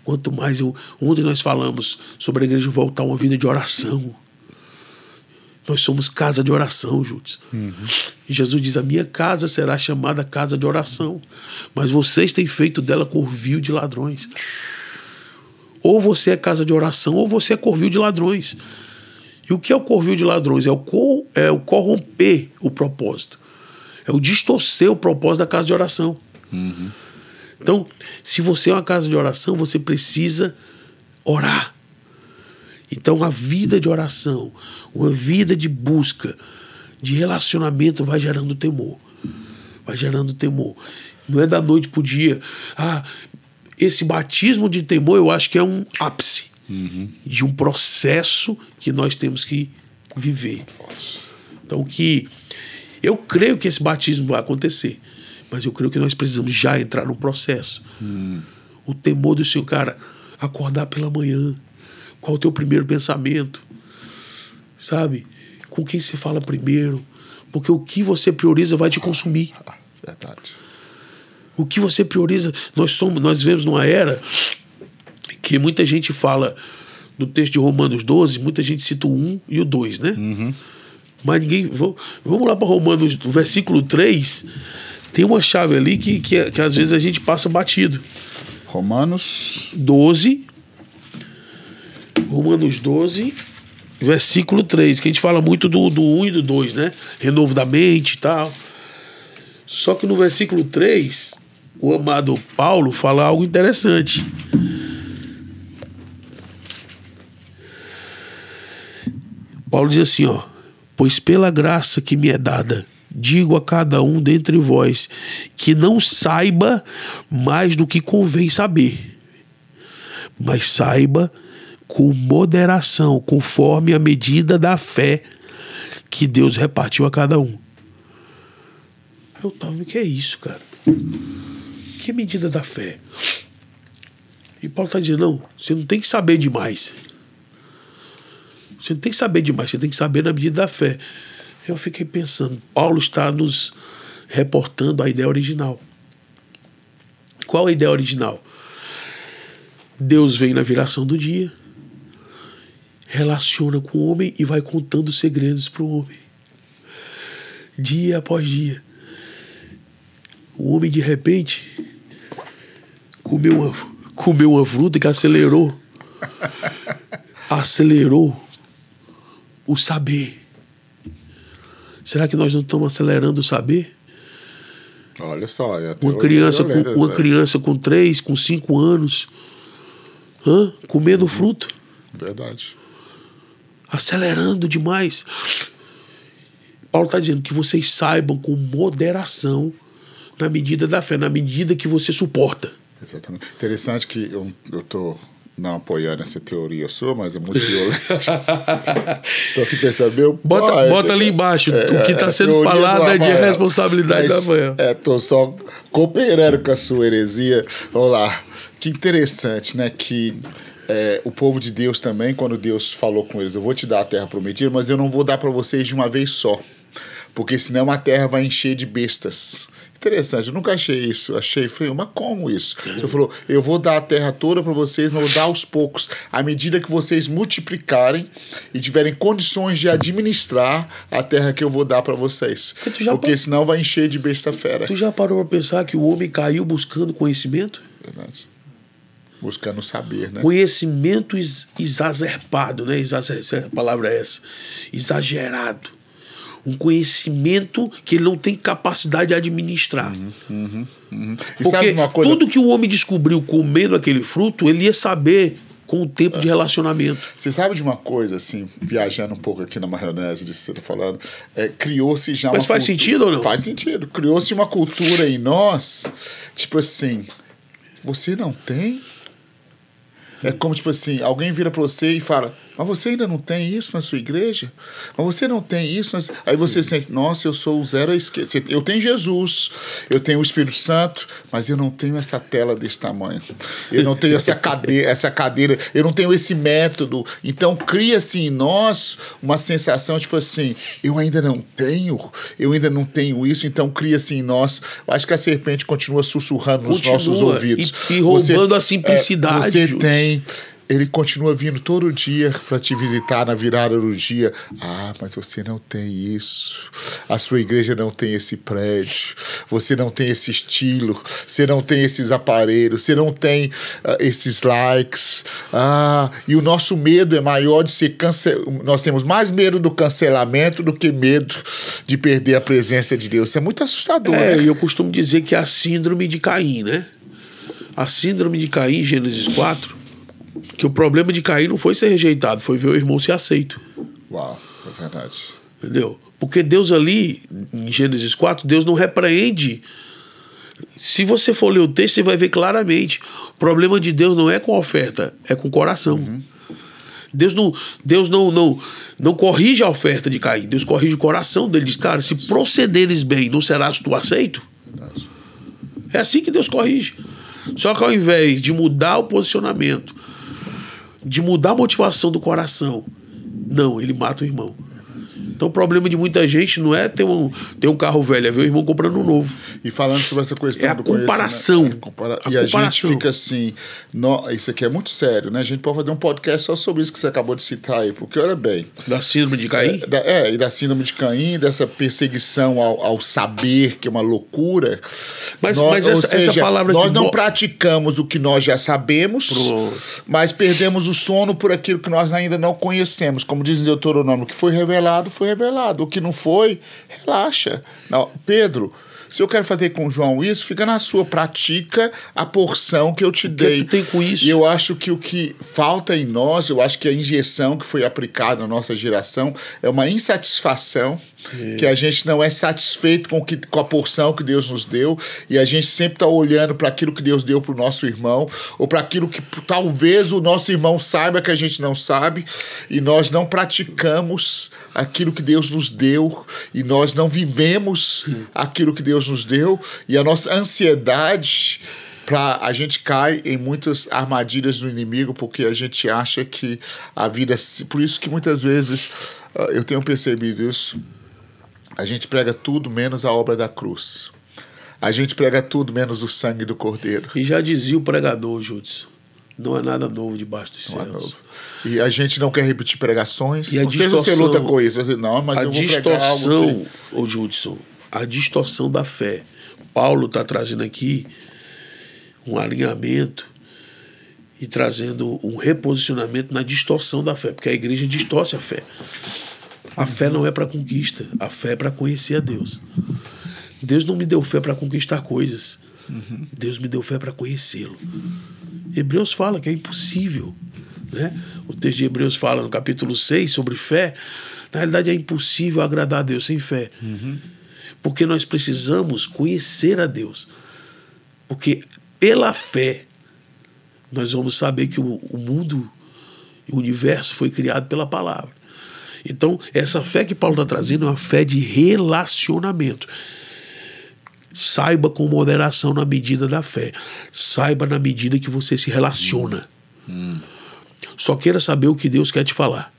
quanto mais eu... Ontem nós falamos sobre a igreja voltar a uma vida de oração. Nós somos casa de oração, Júlio. E Jesus diz, a minha casa será chamada casa de oração, mas vocês têm feito dela corvil de ladrões. Ou você é casa de oração, ou você é corvil de ladrões. E o que é o corvil de ladrões? É o corromper o propósito. É o distorcer o propósito da casa de oração. Então, se você é uma casa de oração, você precisa orar. Então, a vida de oração, uma vida de busca, de relacionamento vai gerando temor. Vai gerando temor. Não é da noite para o dia. Esse batismo de temor, eu acho que é um ápice de um processo que nós temos que viver. Então, eu creio que esse batismo vai acontecer, mas eu creio que nós precisamos já entrar no processo. O temor do Senhor, cara, acordar pela manhã. Qual o teu primeiro pensamento? Sabe? Com quem você fala primeiro? Porque o que você prioriza vai te consumir. Verdade. O que você prioriza... Nós vivemos numa era que muita gente fala do texto de Romanos 12, muita gente cita o 1 e o 2, né? Uhum. Mas ninguém... Vamos lá para Romanos, no versículo 3, tem uma chave ali que às vezes a gente passa batido. Romanos 12, versículo 3, que a gente fala muito do 1 e do 2, né? Renovo da mente e tal. Só que no versículo 3, o amado Paulo fala algo interessante. Paulo diz assim, ó: pois pela graça que me é dada, digo a cada um dentre vós, que não saiba mais do que convém saber, mas saiba com moderação, conforme a medida da fé que Deus repartiu a cada um. Eu tava, o que é isso, cara? Que medida da fé? E Paulo está dizendo, não, você não tem que saber demais. Você não tem que saber demais, você tem que saber na medida da fé. Eu fiquei pensando, Paulo está nos reportando a ideia original. Qual a ideia original? Deus vem na viração do dia, relaciona com o homem e vai contando segredos para o homem. Dia após dia. O homem, de repente, comeu uma fruta que acelerou o saber. Será que nós não estamos acelerando o saber? Olha só, uma criança com 3, com 5 anos, comendo fruto. Verdade. Acelerando demais. Paulo está dizendo que vocês saibam com moderação, na medida da fé, na medida que você suporta. Exatamente. Interessante que eu estou não apoiando essa teoria sua, mas é muito violento. Estou aqui pensando, bota ali embaixo, o que está sendo falado é de responsabilidade da manhã. Estou só cooperando com a sua heresia. Vamos lá. Que interessante, né? Que o povo de Deus também, quando Deus falou com eles, eu vou te dar a terra prometida, mas eu não vou dar para vocês de uma vez só, porque senão a terra vai encher de bestas. Interessante, eu nunca achei isso. Mas como isso? Você falou, eu vou dar a terra toda para vocês, mas vou dar aos poucos. À medida que vocês multiplicarem e tiverem condições de administrar a terra que eu vou dar para vocês. Porque senão vai encher de besta fera. Tu já parou para pensar que o homem caiu buscando conhecimento? Verdade. Buscando saber, né? Conhecimento exacerbado, né? A palavra é essa. Exagerado. Um conhecimento que ele não tem capacidade de administrar. E porque sabe uma coisa... tudo que o homem descobriu comendo aquele fruto, ele ia saber com o tempo de relacionamento. Você sabe de uma coisa, assim, viajando um pouco aqui na maionese disso que você está falando, criou-se já Mas faz sentido ou não? Faz sentido. Criou-se uma cultura em nós, tipo assim, você não tem? É como, tipo assim, alguém vira para você e fala, mas você ainda não tem isso na sua igreja? Mas você não tem isso? Aí você sente, nossa, eu sou o zero à esquerda. Eu tenho Jesus, eu tenho o Espírito Santo, mas eu não tenho essa tela desse tamanho. Eu não tenho essa cadeira, eu não tenho esse método. Então cria-se em nós uma sensação, tipo assim, eu ainda não tenho isso, então cria-se em nós. Eu acho que a serpente continua sussurrando nos nossos ouvidos. E roubando a simplicidade. Você tem... Ele continua vindo todo dia para te visitar na virada do dia. Ah, mas você não tem isso. A sua igreja não tem esse prédio. Você não tem esse estilo. Você não tem esses aparelhos. Você não tem esses likes. E o nosso medo é maior de ser cancelado. Nós temos mais medo do cancelamento do que medo de perder a presença de Deus. Isso é muito assustador. Né? Eu costumo dizer que é a síndrome de Caim, né? A síndrome de Caim, Gênesis 4, que o problema de Caim não foi ser rejeitado, foi ver o irmão ser aceito. Uau, é verdade. Entendeu? Porque Deus ali, em Gênesis 4, Deus não repreende. Se você for ler o texto, você vai ver claramente. O problema de Deus não é com a oferta, é com o coração. Deus não corrige a oferta de Caim, Deus corrige o coração dele. Diz, cara, se procederes bem, não serás tu aceito? Verdade. É assim que Deus corrige. Só que ao invés de mudar o posicionamento, de mudar a motivação do coração, não, ele mata o irmão. Então o problema de muita gente não é ter um carro velho, é ver o irmão comprando um novo. E falando sobre essa questão do comparação. E a gente fica assim, isso aqui é muito sério, né? A gente pode fazer um podcast só sobre isso que você acabou de citar aí, porque olha bem. Da síndrome de Caim? E da síndrome de Caim, dessa perseguição ao saber, que é uma loucura. Mas essa palavra... Nós não praticamos o que nós já sabemos, mas perdemos o sono por aquilo que nós ainda não conhecemos. Como diz em Deuteronômio, o que foi revelado, foi revelado. O que não foi, relaxa. Não, Pedro, se eu quero fazer com o João isso, fica na sua, pratica a porção que eu te dei. O que tu tem com isso? E eu acho que o que falta em nós, eu acho que a injeção que foi aplicada na nossa geração é uma insatisfação, que a gente não é satisfeito com a porção que Deus nos deu, e a gente sempre está olhando para aquilo que Deus deu para o nosso irmão, ou para aquilo que talvez o nosso irmão saiba que a gente não sabe, e nós não praticamos aquilo que Deus nos deu, e nós não vivemos aquilo que Deus nos deu, e a nossa ansiedade, a gente cai em muitas armadilhas do inimigo, porque a gente acha que a vida... Por isso que muitas vezes eu tenho percebido isso, a gente prega tudo menos a obra da cruz. A gente prega tudo menos o sangue do Cordeiro. E já dizia o pregador, Judson, não é nada novo debaixo dos céus. E a gente não quer repetir pregações. E não sei se você luta com isso. Não, mas eu vou pregar algo que... ô Judson, a distorção da fé. Paulo está trazendo aqui um alinhamento e trazendo um reposicionamento na distorção da fé, porque a igreja distorce a fé. A fé não é para conquista, a fé é para conhecer a Deus. Deus não me deu fé para conquistar coisas. Deus me deu fé para conhecê-lo. Hebreus fala que é impossível, né? O texto de Hebreus fala no capítulo 6 sobre fé. Na realidade é impossível agradar a Deus sem fé. Porque nós precisamos conhecer a Deus. Porque pela fé nós vamos saber que o mundo, o universo foi criado pela palavra. Então, essa fé que Paulo está trazendo é uma fé de relacionamento. Saiba com moderação na medida da fé. Saiba na medida que você se relaciona. Só queira saber o que Deus quer te falar.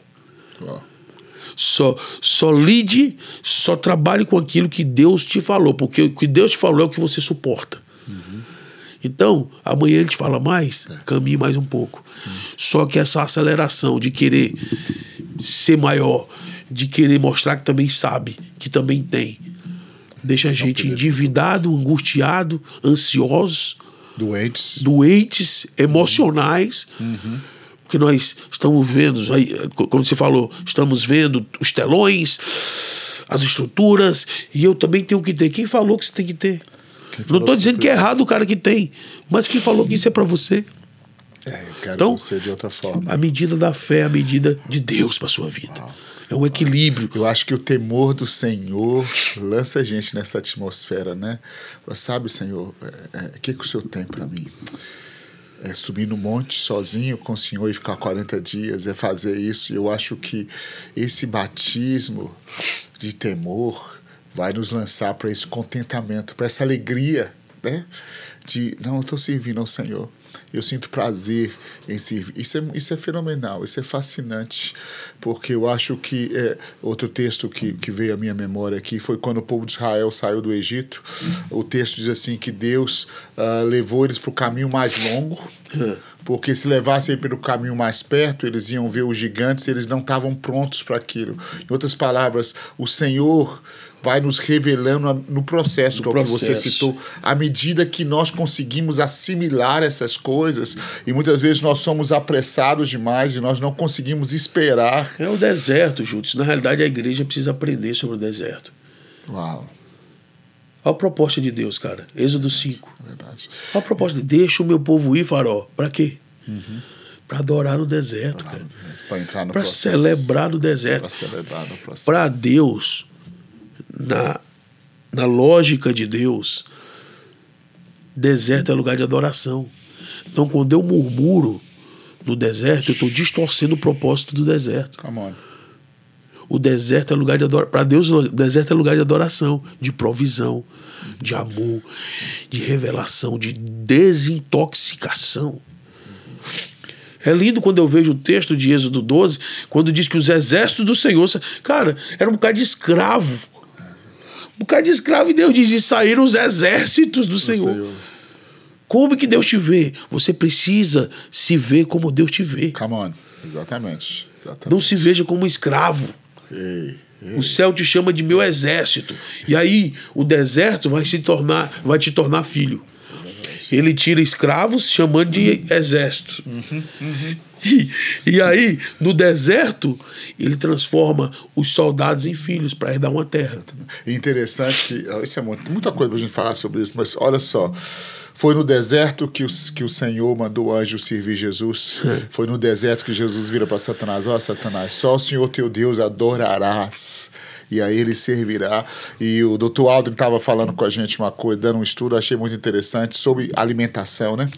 Só lide, só trabalhe com aquilo que Deus te falou, porque o que Deus te falou é o que você suporta. Então, amanhã ele te fala mais, caminhe mais um pouco. Só que essa aceleração de querer ser maior, de querer mostrar que também sabe, que também tem, deixa a gente endividado, angustiado, ansiosos, doentes emocionais, porque nós estamos vendo, como você falou, estamos vendo os telões, as estruturas, e eu também tenho que ter. Quem falou que você tem que ter? Não estou dizendo que é errado o cara que tem, mas quem falou que isso é para você? Eu quero então, você de outra forma. A medida da fé é a medida de Deus para sua vida. É um equilíbrio. Eu acho que o temor do Senhor lança a gente nessa atmosfera, né? Sabe, Senhor, o que o Senhor tem para mim? É subir no monte sozinho com o Senhor e ficar 40 dias, é fazer isso. Eu acho que esse batismo de temor vai nos lançar para esse contentamento, para essa alegria, né? Eu estou servindo ao Senhor. Eu sinto prazer em servir. Isso é fenomenal, isso é fascinante, porque eu acho que outro texto que veio à minha memória aqui foi quando o povo de Israel saiu do Egito. O texto diz assim que Deus levou eles para o caminho mais longo, porque se levassem pelo caminho mais perto, eles iam ver os gigantes, eles não estavam prontos para aquilo. Em outras palavras, o Senhor vai nos revelando no processo, que é o que você citou, à medida que nós conseguimos assimilar essas coisas, e muitas vezes nós somos apressados demais e nós não conseguimos esperar. É o deserto, Júlio. Na realidade, a igreja precisa aprender sobre o deserto. Uau. Olha a proposta de Deus, cara. Êxodo 5. Verdade. Olha a proposta de deixa o meu povo ir, Faraó. Para quê? Para adorar no deserto, cara. Para entrar no processo. Para celebrar no deserto. Para celebrar no processo. Para Deus, na lógica de Deus, deserto é lugar de adoração. Então, quando eu murmuro no deserto, eu estou distorcendo o propósito do deserto. Come on. o deserto é lugar de adoração. Para Deus, o deserto é lugar de adoração, de provisão, de amor, de revelação, de desintoxicação. É lindo quando eu vejo o texto de Êxodo 12, quando diz que os exércitos do Senhor... Cara, era um bocado de escravo. Um bocado de escravo, e Deus diz, e saíram os exércitos do Senhor. Como que Deus te vê? Você precisa se ver como Deus te vê. Come on. Exatamente. Não se veja como um escravo. Ei. O céu te chama de meu exército. E aí o deserto vai te tornar filho. Ele tira escravos chamando de exército. E aí, no deserto, ele transforma os soldados em filhos para herdar uma terra. Interessante, isso é muita coisa para a gente falar sobre isso, mas olha só. Foi no deserto que o Senhor mandou o anjo servir Jesus. Foi no deserto que Jesus vira para Satanás: ó, Satanás, só o Senhor teu Deus adorarás, e a ele servirá. E o Dr. Aldrin estava falando com a gente uma coisa, dando um estudo, achei muito interessante, sobre alimentação, né?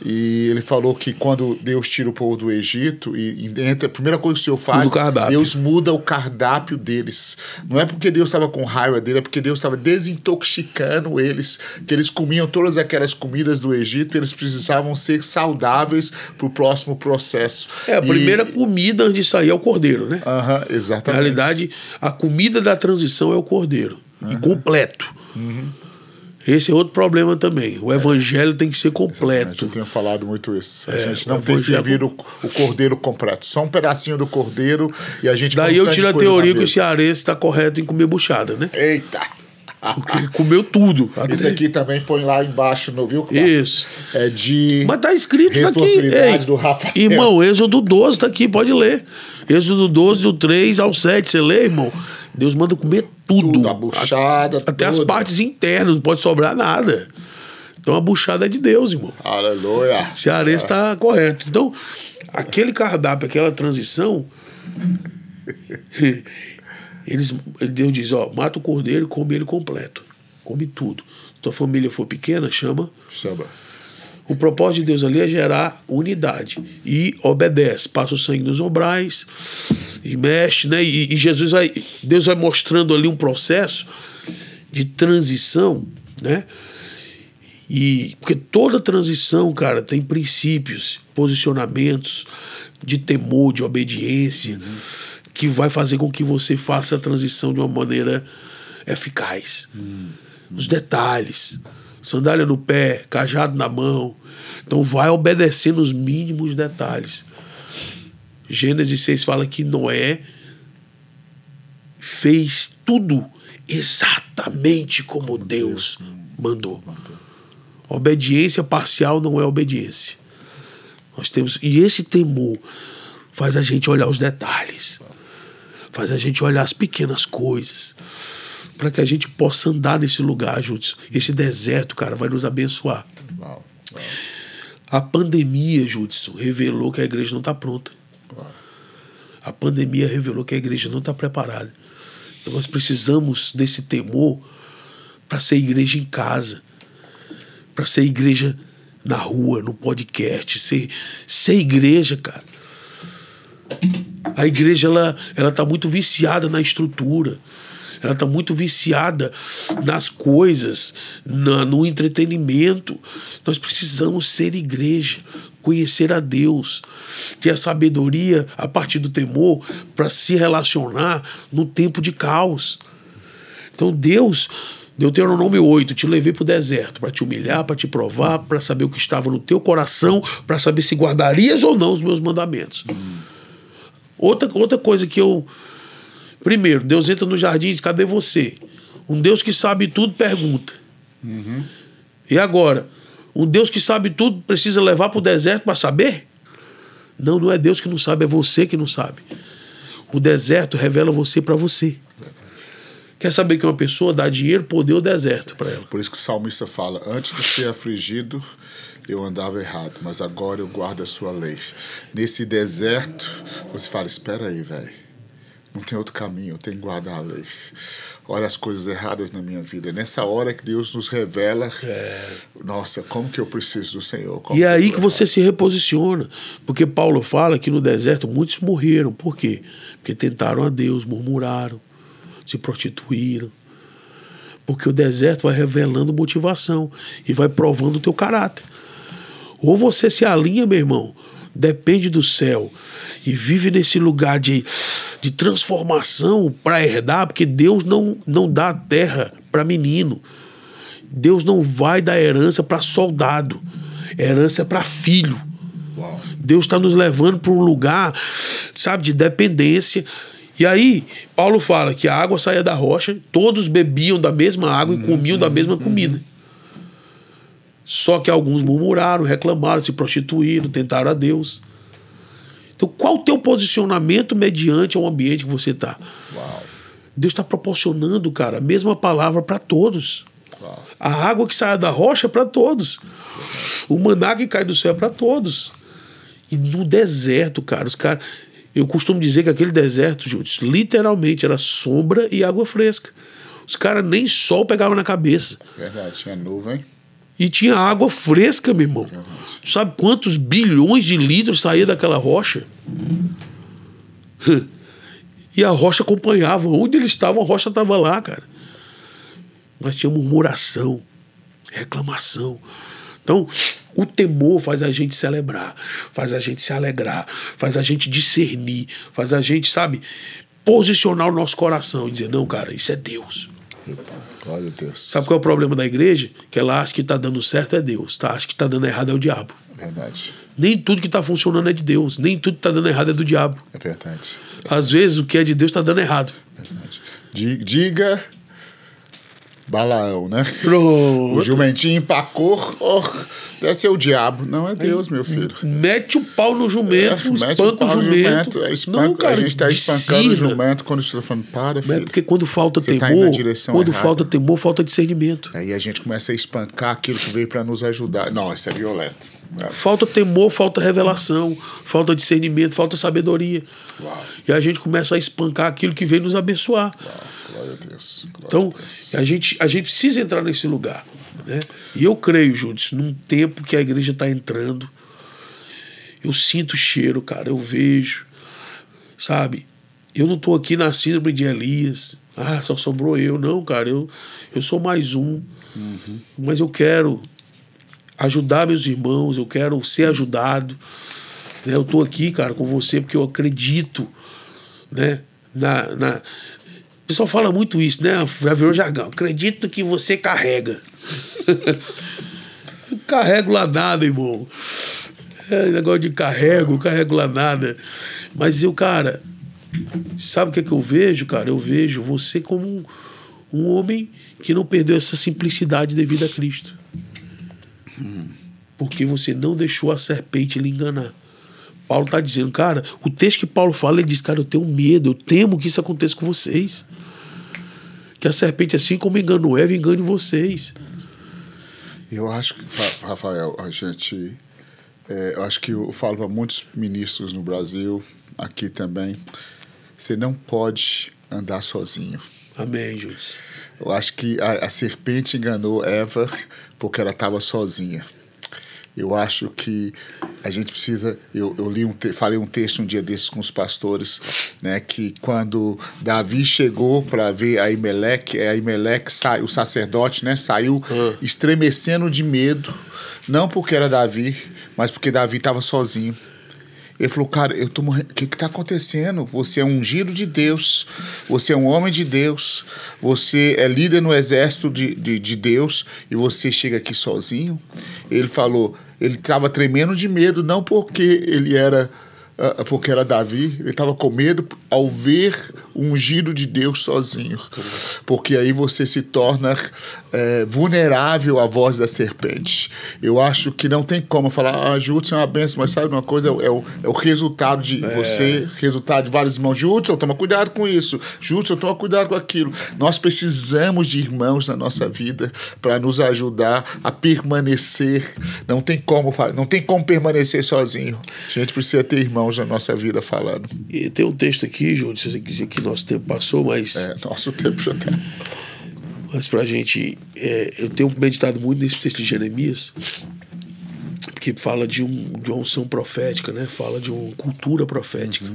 E ele falou que quando Deus tira o povo do Egito, e entra, a primeira coisa que o Senhor faz, Deus muda o cardápio deles. Não é porque Deus estava com raiva dele, é porque Deus estava desintoxicando eles, que eles comiam todas aquelas comidas do Egito, e eles precisavam ser saudáveis para o próximo processo. A primeira comida antes de sair é o cordeiro, né? Exatamente. Na realidade, a comida da transição é o cordeiro, incompleto. Esse é outro problema também. O evangelho tem que ser completo. Eu tenho falado muito isso. A gente não tem servido o cordeiro completo. Só um pedacinho do cordeiro e a gente... Daí eu tiro a teoria que o cearense está correto em comer buchada, né? Eita! Porque comeu tudo. Esse aqui também põe lá embaixo, não viu? Isso. É de... Mas tá escrito aqui. Responsabilidade do Rafael. Irmão, Êxodo 12 tá aqui, pode ler. Êxodo 12, do 3 ao 7. Você lê, irmão? Deus manda comer tudo. A buchada, até as partes internas, não pode sobrar nada. Então a buchada é de Deus, irmão. Aleluia. Cearense está correto. Então, aquele cardápio, aquela transição, Deus diz, ó, mata o cordeiro e come ele completo. Come tudo. Se tua família for pequena, chama. O propósito de Deus ali é gerar unidade. E obedece. Passa o sangue nos ombrais e mexe, né? E Deus vai mostrando ali um processo de transição, né? E porque toda transição, cara, tem princípios, posicionamentos de temor, de obediência, que vai fazer com que você faça a transição de uma maneira eficaz. Os detalhes. Sandália no pé, cajado na mão. Então vai obedecendo os mínimos detalhes. Gênesis 6 fala que Noé fez tudo exatamente como Deus mandou. Obediência parcial não é obediência. E esse temor faz a gente olhar os detalhes. Faz a gente olhar as pequenas coisas. Para que a gente possa andar nesse lugar, Judson. Esse deserto, cara, vai nos abençoar. A pandemia, Judson, revelou que a igreja não está pronta. A pandemia revelou que a igreja não está preparada. Então nós precisamos desse temor para ser igreja em casa, para ser igreja na rua, no podcast, ser igreja, cara. A igreja, ela está muito viciada na estrutura. Ela está muito viciada nas coisas, no entretenimento. Nós precisamos ser igreja, conhecer a Deus, ter a sabedoria a partir do temor para se relacionar no tempo de caos. Então Deus, Deuteronômio 8, te levei para o deserto para te humilhar, para te provar, para saber o que estava no teu coração, para saber se guardarias ou não os meus mandamentos. Outra coisa que eu... Primeiro, Deus entra no jardim e diz, cadê você? Um Deus que sabe tudo pergunta. E agora? Um Deus que sabe tudo precisa levar para o deserto para saber? Não é Deus que não sabe, é você que não sabe. O deserto revela você para você. Quer saber que uma pessoa dá dinheiro, poder ou deserto para ela? Por isso que o salmista fala, antes de ser afligido, eu andava errado, mas agora eu guardo a sua lei. Nesse deserto, você fala, espera aí, velho. Não tem outro caminho, eu tenho que guardar a lei. Olha as coisas erradas na minha vida. É nessa hora que Deus nos revela, nossa, como que eu preciso do Senhor. E é aí que você se reposiciona. Porque Paulo fala que no deserto muitos morreram. Por quê? Porque tentaram a Deus, murmuraram, se prostituíram. Porque o deserto vai revelando motivação e vai provando o teu caráter. Ou você se alinha, meu irmão, depende do céu e vive nesse lugar de transformação para herdar, porque Deus não dá terra para menino. Deus não vai dar herança para soldado. Herança é para filho. Uau. Deus está nos levando para um lugar, sabe, de dependência. E aí, Paulo fala que a água saía da rocha, todos bebiam da mesma água e comiam da mesma comida. Só que alguns murmuraram, reclamaram, se prostituíram, tentaram a Deus. Então, qual o teu posicionamento mediante ao ambiente que você está? Deus está proporcionando, cara, a mesma palavra para todos. Uau. A água que sai da rocha é para todos. O maná que cai do céu é para todos. E no deserto, cara, os caras... Eu costumo dizer que aquele deserto, Júlio, literalmente era sombra e água fresca. Os caras nem sol pegavam na cabeça. Verdade, tinha nuvem. E tinha água fresca, meu irmão. Tu sabe quantos bilhões de litros saía daquela rocha? E a rocha acompanhava. Onde eles estavam, a rocha estava lá, cara. Mas tinha murmuração, reclamação. Então, o temor faz a gente celebrar, faz a gente se alegrar, faz a gente discernir, faz a gente, sabe, posicionar o nosso coração e dizer, não, cara, isso é Deus. Glória a Deus. Sabe qual é o problema da igreja? Que ela acha que está dando certo é Deus, tá? Acha que está dando errado é o diabo. Verdade. Nem tudo que está funcionando é de Deus, nem tudo que está dando errado é do diabo. É verdade. Às vezes o que é de Deus está dando errado. Verdade. Diga Balaão, né? Pronto. O jumentinho empacou, deve ser o diabo. Não, é Deus, meu filho. Mete o pau no jumento, espanca o jumento. Não, cara, a gente está espancando o jumento quando está falando, para, filho. Mas é porque quando falta Você temor, tá indo na direção quando errada. falta temor, falta discernimento. Aí a gente começa a espancar aquilo que veio para nos ajudar. Não, isso é violento. Falta temor, falta revelação, falta discernimento, falta sabedoria. Uau. E a gente começa a espancar aquilo que veio nos abençoar. Uau. Glória a Deus. Glória Então, a Deus. a gente precisa entrar nesse lugar, né? E eu creio, Júlio, num tempo que a igreja está entrando, eu sinto o cheiro, cara, eu vejo, sabe? Eu não estou aqui na síndrome de Elias, só sobrou eu. Não, cara, eu sou mais um. Mas eu quero ajudar meus irmãos, eu quero ser ajudado, né? Eu estou aqui, cara, com você porque eu acredito, né? O pessoal fala muito isso, né? Já virou jargão. Acredito que você carrega. Não carrego lá nada, irmão. Negócio de carrego lá nada. Mas eu, cara, sabe o que eu vejo, cara? Eu vejo você como um homem que não perdeu essa simplicidade devido a Cristo. Porque você não deixou a serpente lhe enganar. Paulo está dizendo, cara, o texto que Paulo fala, ele diz, cara, eu tenho medo, eu temo que isso aconteça com vocês. Que a serpente, assim como enganou Eva, engane vocês. Eu acho que, Rafael, eu acho que eu falo para muitos ministros no Brasil, aqui também, você não pode andar sozinho. Amém, Júlio. Eu acho que a serpente enganou Eva porque ela estava sozinha. Eu acho que a gente precisa... Eu falei um texto um dia desses com os pastores, né, que quando Davi chegou para ver Aimeleque, o sacerdote, né, saiu estremecendo de medo, não porque era Davi, mas porque Davi estava sozinho. Ele falou, cara, eu tô morrendo. O que está acontecendo? Você é um ungido de Deus, você é um homem de Deus, você é líder no exército de Deus e você chega aqui sozinho? Ele falou, ele estava tremendo de medo, não porque ele era... porque era Davi, ele estava com medo ao ver o ungido de Deus sozinho. Porque aí você se torna vulnerável à voz da serpente. Eu acho que não tem como falar, Judson é uma bênção, mas sabe uma coisa? É o resultado de você, resultado de vários irmãos. Judson, toma cuidado com isso. Judson, toma cuidado com aquilo. Nós precisamos de irmãos na nossa vida para nos ajudar a permanecer. Não tem como permanecer sozinho. A gente precisa ter irmãos na nossa vida falando. E tem um texto aqui, Júlio, que nosso tempo passou, mas... nosso tempo já está... Mas pra gente... eu tenho meditado muito nesse texto de Jeremias, porque fala de uma unção profética, né? Fala de uma cultura profética.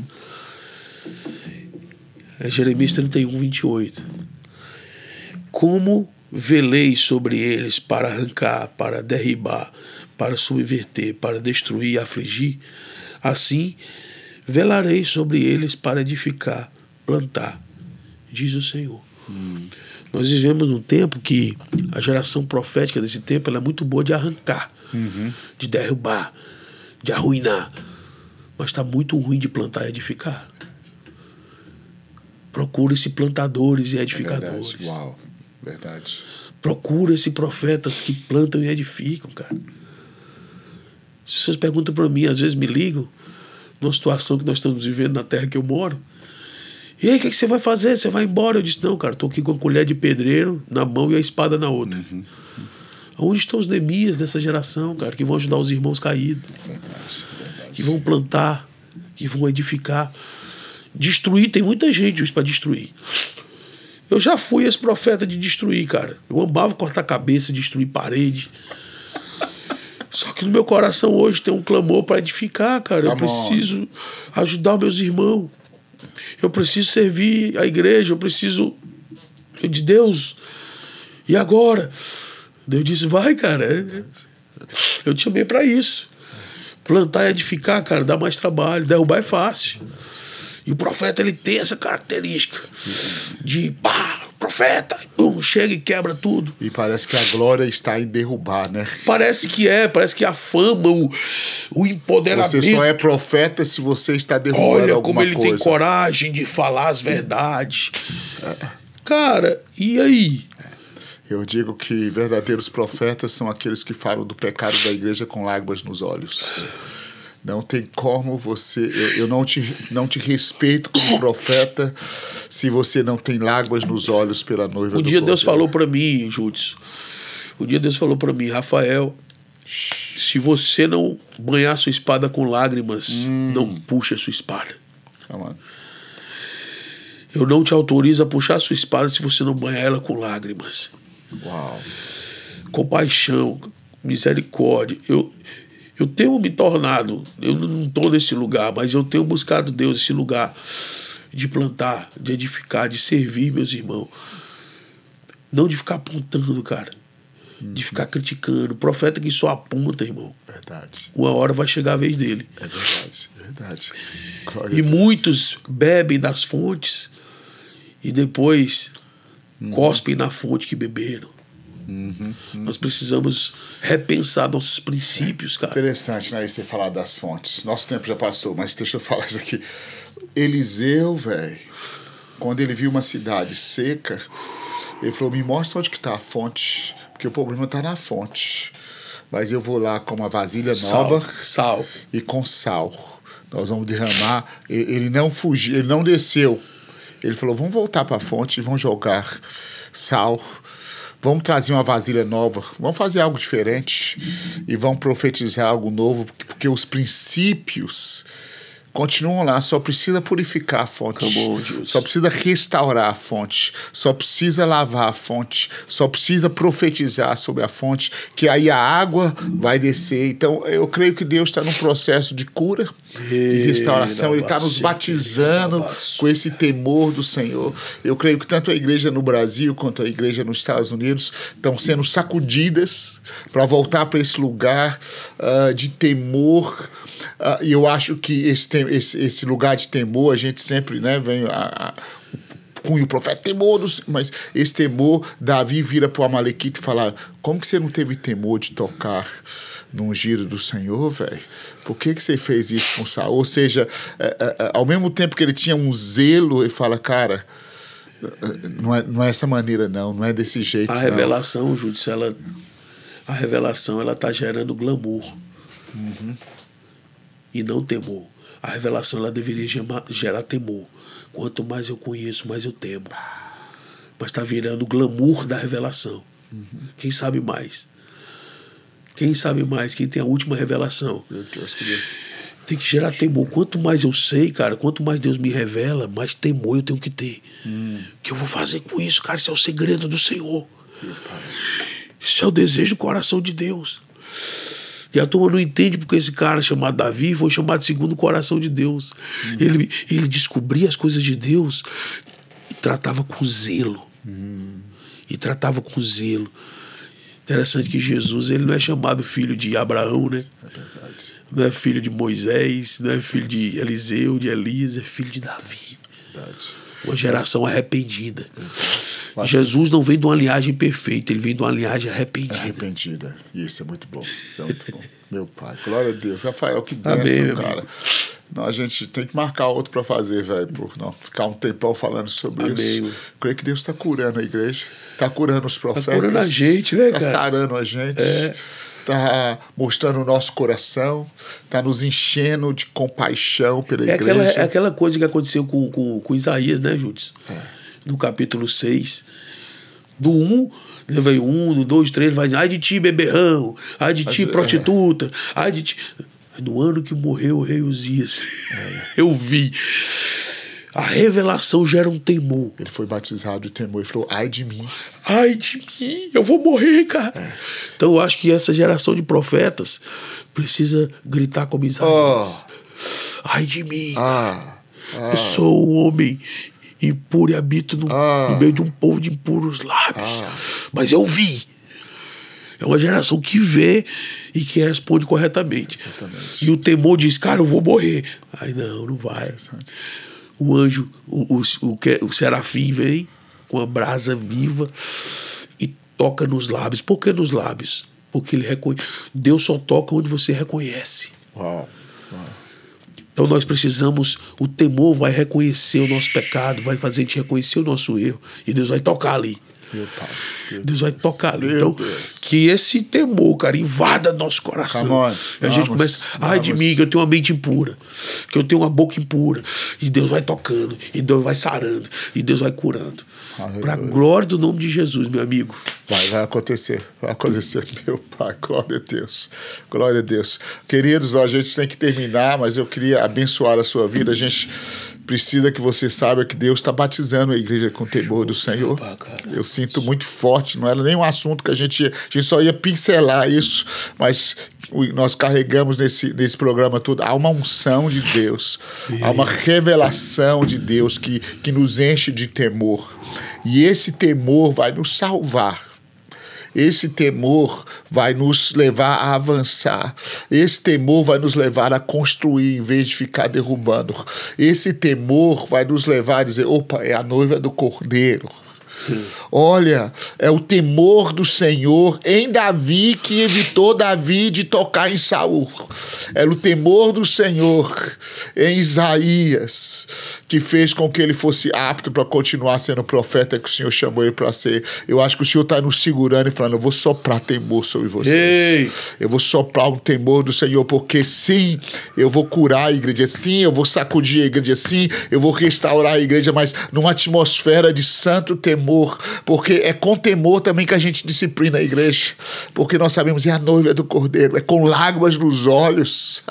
Jeremias 31, 28. Como velei sobre eles para arrancar, para derribar, para subverter, para destruir e afligir, assim velarei sobre eles para edificar, plantar, diz o Senhor. Nós vivemos num tempo que a geração profética desse tempo ela é muito boa de arrancar, de derrubar, de arruinar, mas está muito ruim de plantar e edificar. Procura-se plantadores e edificadores. Verdade. Uau, verdade. Procura-se profetas que plantam e edificam, cara. Se vocês perguntam para mim, às vezes me ligam, numa situação que nós estamos vivendo na terra que eu moro. E aí, o que você vai fazer? Você vai embora? Eu disse, não, cara, estou aqui com a colher de pedreiro na mão e a espada na outra. Onde estão os Neemias dessa geração, cara, que vão ajudar os irmãos caídos? Verdade. Que vão plantar, que vão edificar. Destruir, tem muita gente para destruir. Eu já fui esse profeta de destruir, cara. Eu amava cortar cabeça, destruir parede. Só que no meu coração hoje tem um clamor para edificar, cara. Eu preciso ajudar meus irmãos. Eu preciso servir a igreja. Eu preciso de Deus. E agora? Deus disse, vai, cara. Eu te chamei para isso. Plantar e edificar, cara, dá mais trabalho. Derrubar é fácil. E o profeta, ele tem essa característica de, profeta, chega e quebra tudo. E parece que a glória está em derrubar, né? Parece que a fama, o empoderamento... Você só é profeta se você está derrubando alguma coisa. Olha como ele tem coragem de falar as verdades. Cara, e aí? Eu digo que verdadeiros profetas são aqueles que falam do pecado da igreja com lágrimas nos olhos. Não tem como você... Eu não te respeito como profeta se você não tem lágrimas nos olhos pela noiva do Cordeiro. Um dia Deus falou para mim, Júlio. Um dia Deus falou para mim, Rafael, se você não banhar sua espada com lágrimas, não puxa a sua espada. Eu não te autorizo a puxar a sua espada se você não banhar ela com lágrimas. Uau. Compaixão, misericórdia. Eu tenho me tornado, eu não estou nesse lugar, mas eu tenho buscado Deus, esse lugar de plantar, de edificar, de servir meus irmãos. Não de ficar apontando, cara. De ficar criticando. Profeta que só aponta, irmão. Verdade. Uma hora vai chegar a vez dele. É verdade, verdade. E muitos bebem das fontes e depois cospem na fonte que beberam. Nós precisamos repensar nossos princípios, cara. Interessante, né? Você falar das fontes. Nosso tempo já passou, mas deixa eu falar isso aqui. Eliseu, velho, quando ele viu uma cidade seca, ele falou, me mostra onde que tá a fonte, porque o problema tá na fonte. Mas eu vou lá com uma vasilha nova sal. E com sal. Nós vamos derramar. Ele não fugiu, ele não desceu. Ele falou, vamos voltar para a fonte e vamos jogar sal. Vamos trazer uma vasilha nova, vamos fazer algo diferente e vamos profetizar algo novo, porque os princípios continuam lá, só precisa purificar a fonte, só precisa restaurar a fonte, só precisa lavar a fonte, só precisa profetizar sobre a fonte, que aí a água vai descer. Então eu creio que Deus está num processo de cura, de restauração, Ele está nos batizando com esse temor do Senhor. Eu creio que tanto a igreja no Brasil quanto a igreja nos Estados Unidos estão sendo sacudidas para voltar para esse lugar de temor. E eu acho que esse lugar de temor, a gente sempre, né, vem cunho profeta, temor, mas esse temor, Davi vira para o Amalequita e fala, como que você não teve temor de tocar no ungido do Senhor, velho? Por que você fez isso com Saul? Ou seja, ao mesmo tempo que ele tinha um zelo, ele fala, cara, não é essa maneira não é desse jeito. A revelação, Júdice, a revelação ela está gerando glamour e não temor. A revelação ela deveria gerar temor. Quanto mais eu conheço, mais eu temo. Mas está virando o glamour da revelação. Quem sabe mais? Quem sabe mais? Quem tem a última revelação? Meu Deus, que Deus. Tem que gerar temor. Quanto mais eu sei, cara, quanto mais Deus me revela, mais temor eu tenho que ter. O que eu vou fazer com isso, cara? Isso é o segredo do Senhor. Isso é o desejo do coração de Deus. E a turma não entende porque esse cara chamado Davi foi chamado segundo o coração de Deus. Ele descobria as coisas de Deus e tratava com zelo. E tratava com zelo. Interessante que Jesus ele não é chamado filho de Abraão, né? É verdade. Não é filho de Moisés, não é filho de Eliseu, de Elias, é filho de Davi. Verdade. Uma geração arrependida. Jesus não vem de uma linhagem perfeita, ele vem de uma linhagem arrependida. Arrependida. Isso é muito bom. Isso é muito bom. Meu pai, glória a Deus. Rafael, que Amém, bênção, cara. Não, a gente tem que marcar outro para fazer, velho, por não ficar um tempão falando sobre Amém, isso. mano. Creio que Deus está curando a igreja, está curando os profetas. Está curando a gente, né, cara? Está sarando a gente. Está mostrando o nosso coração, está nos enchendo de compaixão pela igreja. É aquela coisa que aconteceu com Isaías, né, Júdice? No capítulo 6. Do 1, veio 1, do 2, 3, ele vai dizer, ai de ti, beberrão, ai de ti, prostituta, ai de ti. No ano que morreu o rei Uzias, eu vi. A revelação gera um temor. Ele foi batizado de temor e falou, ai de mim. Ai de mim, eu vou morrer, cara. Então eu acho que essa geração de profetas precisa gritar como Isaías. Ai de mim. Eu sou um homem impuro e habito no meio de um povo de impuros lábios. Mas eu vi. É uma geração que vê e que responde corretamente. Exatamente. E o temor diz, cara, eu vou morrer. Aí não vai. O anjo, o serafim vem com a brasa viva e toca nos lábios. Por que nos lábios? Porque ele Deus só toca onde você reconhece. Uau. Então nós precisamos, o temor vai reconhecer o nosso pecado, vai fazer a gente reconhecer o nosso erro, e Deus vai tocar ali. Meu pai. Deus vai tocar ali. Então, que esse temor, cara, invada nosso coração. E a gente começa, ai de mim, que eu tenho uma mente impura, que eu tenho uma boca impura. E Deus vai tocando, e Deus vai sarando, e Deus vai curando. Para a glória do nome de Jesus, meu amigo. Vai acontecer, meu pai, glória a Deus, glória a Deus. Queridos, a gente tem que terminar, mas eu queria abençoar a sua vida. A gente precisa que você saiba que Deus está batizando a igreja com o temor do Senhor. Eu sinto muito forte, não era nem um assunto que a gente só ia pincelar isso, mas nós carregamos nesse programa todo. Há uma unção de Deus, há uma revelação de Deus que nos enche de temor. E esse temor vai nos salvar. Esse temor vai nos levar a avançar. Esse temor vai nos levar a construir em vez de ficar derrubando. Esse temor vai nos levar a dizer, opa, é a noiva do Cordeiro. Olha, é o temor do Senhor em Davi que evitou Davi de tocar em Saul. Era o temor do Senhor em Isaías que fez com que ele fosse apto para continuar sendo o profeta que o Senhor chamou ele para ser. Eu acho que o Senhor está nos segurando e falando, eu vou soprar temor sobre vocês. Ei. Eu vou soprar um temor do Senhor, porque sim, eu vou curar a igreja, sim, eu vou sacudir a igreja, sim, eu vou restaurar a igreja, mas numa atmosfera de santo temor, porque é com temor também que a gente disciplina a igreja, porque nós sabemos, é a noiva do Cordeiro, é com lágrimas nos olhos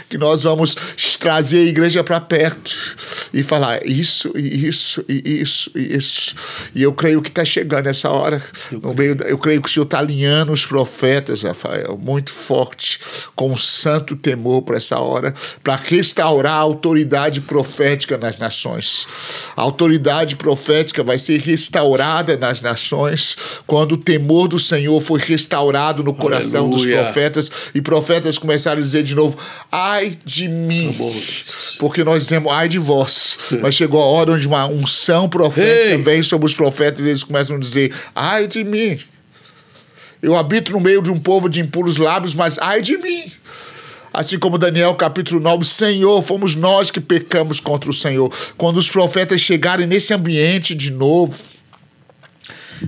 que nós vamos trazer a igreja para perto e falar isso, e isso, e isso, e isso. E eu creio que está chegando essa hora. Eu creio que o Senhor está alinhando os profetas, Rafael, muito forte, com um santo temor para essa hora, para restaurar a autoridade profética nas nações. A autoridade profética vai ser ser restaurada nas nações, quando o temor do Senhor foi restaurado no coração dos profetas, e profetas começaram a dizer de novo, ai de mim, porque nós dizemos ai de vós, mas chegou a hora onde uma unção profética vem sobre os profetas e eles começam a dizer, ai de mim, eu habito no meio de um povo de impuros lábios, mas ai de mim. Assim como Daniel capítulo 9, Senhor, fomos nós que pecamos contra o Senhor. Quando os profetas chegarem nesse ambiente de novo,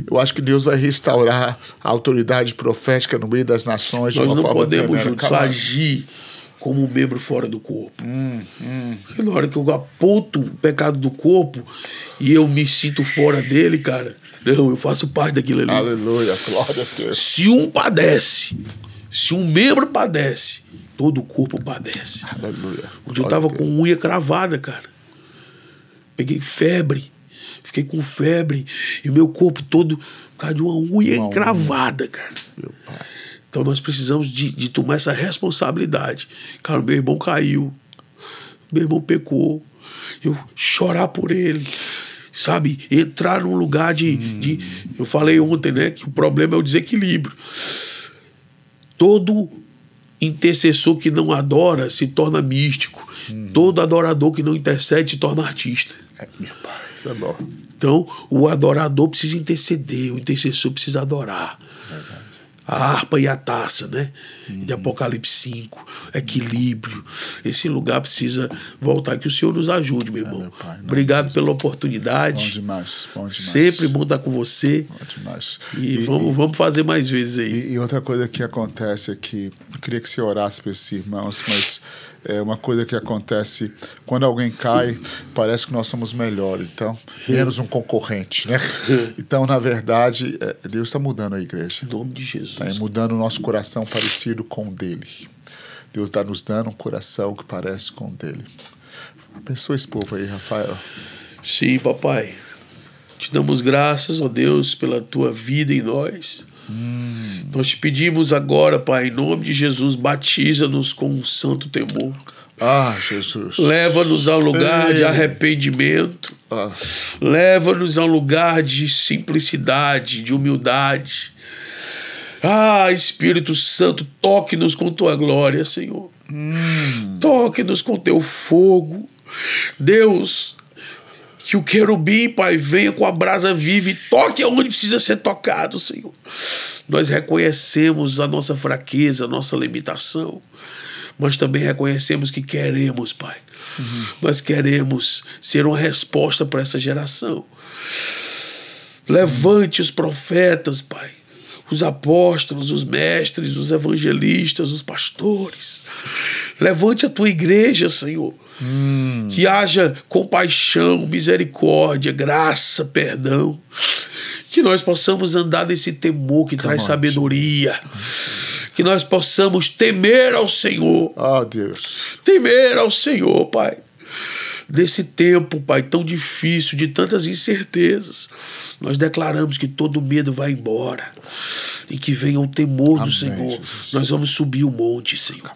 eu acho que Deus vai restaurar a autoridade profética no meio das nações. Nós não podemos juntos agir como um membro fora do corpo. Porque na hora que eu aponto o pecado do corpo e eu me sinto fora dele, cara, não, eu faço parte daquilo ali. Aleluia, glória a Deus. Se um padece, se um membro padece, todo o corpo padece. Aleluia. Onde eu tava com unha cravada, cara. Peguei febre. Fiquei com febre. E o meu corpo todo por causa de uma unha encravada, cara. Meu pai. Então nós precisamos de tomar essa responsabilidade. Cara, meu irmão caiu. Meu irmão pecou. Eu chorar por ele. Sabe? Entrar num lugar de... Eu falei ontem, né? Que o problema é o desequilíbrio. Todo intercessor que não adora se torna místico. Todo adorador que não intercede se torna artista. Meu pai, isso é bom. Então, o adorador precisa interceder, o intercessor precisa adorar. Verdade. A harpa e a taça, né? De Apocalipse 5, equilíbrio. Esse lugar precisa voltar. Que o Senhor nos ajude, meu irmão. Meu pai, obrigado pela oportunidade. Bom demais, bom demais. Sempre bom estar com você. Bom demais. E vamos fazer mais vezes aí. E outra coisa que acontece é que eu queria que você orasse para esses irmãos, mas é uma coisa que acontece quando alguém cai, parece que nós somos melhores, então, menos um concorrente, né? Então, na verdade, Deus está mudando a igreja. Em nome de Jesus. Está mudando o nosso coração parecido com o dele. Deus está nos dando um coração que parece com o dele. Abençoa esse povo aí, Rafael. Sim, papai. Te damos graças, ó Deus, pela tua vida em nós. Nós te pedimos agora, Pai, em nome de Jesus, batiza-nos com um santo temor. Jesus. Leva-nos ao lugar de arrependimento. Leva-nos ao lugar de simplicidade, de humildade. Espírito Santo, toque-nos com tua glória, Senhor. Toque-nos com teu fogo. Deus, que o querubim, Pai, venha com a brasa viva e toque aonde precisa ser tocado, Senhor. Nós reconhecemos a nossa fraqueza, a nossa limitação, mas também reconhecemos que queremos, Pai. Nós queremos ser uma resposta para essa geração. Levante os profetas, Pai, os apóstolos, os mestres, os evangelistas, os pastores. Levante a tua igreja, Senhor. Que haja compaixão, misericórdia, graça, perdão. Que nós possamos andar nesse temor que traz sabedoria. Que nós possamos temer ao Senhor. Deus. Temer ao Senhor, Pai. Desse tempo, Pai, tão difícil, de tantas incertezas, nós declaramos que todo medo vai embora e que venha o temor do Senhor. Jesus. Nós vamos subir o monte, Senhor.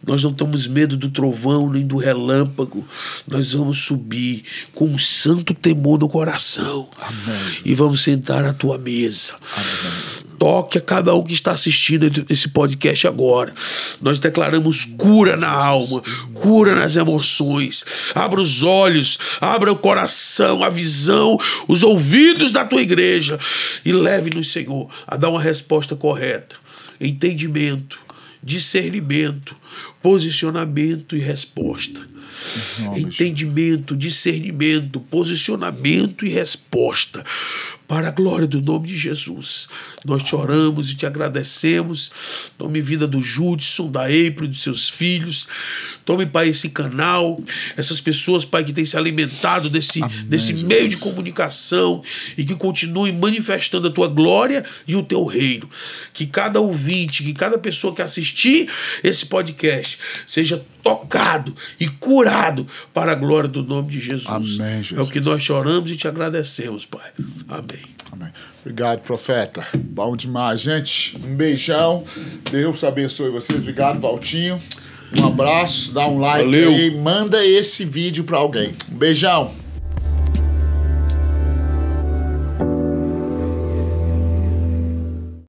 Nós não temos medo do trovão nem do relâmpago. Nós vamos subir com um santo temor no coração. Amém. E vamos sentar à tua mesa. Amém. Toque a cada um que está assistindo esse podcast agora. Nós declaramos cura na alma, cura nas emoções. Abra os olhos, abra o coração, a visão, os ouvidos da tua igreja e leve-nos, Senhor, a dar uma resposta correta. Entendimento, discernimento, posicionamento e resposta. Entendimento, discernimento, posicionamento e resposta. Para a glória do nome de Jesus, nós te oramos e te agradecemos. Tome vida do Judson, da April, dos seus filhos. Tome, Pai, esse canal, essas pessoas, Pai, que têm se alimentado desse meio de comunicação e que continuem manifestando a tua glória e o teu reino. Que cada ouvinte, que cada pessoa que assistir esse podcast seja tocado e curado para a glória do nome de Jesus. Amém, Jesus. É o que nós te oramos e te agradecemos, Pai. Amém. Amém. Obrigado, profeta. Bom demais, gente. Um beijão. Deus abençoe vocês. Obrigado, Valtinho. Um abraço. Dá um like. Valeu. Aí. Manda esse vídeo para alguém. Um beijão.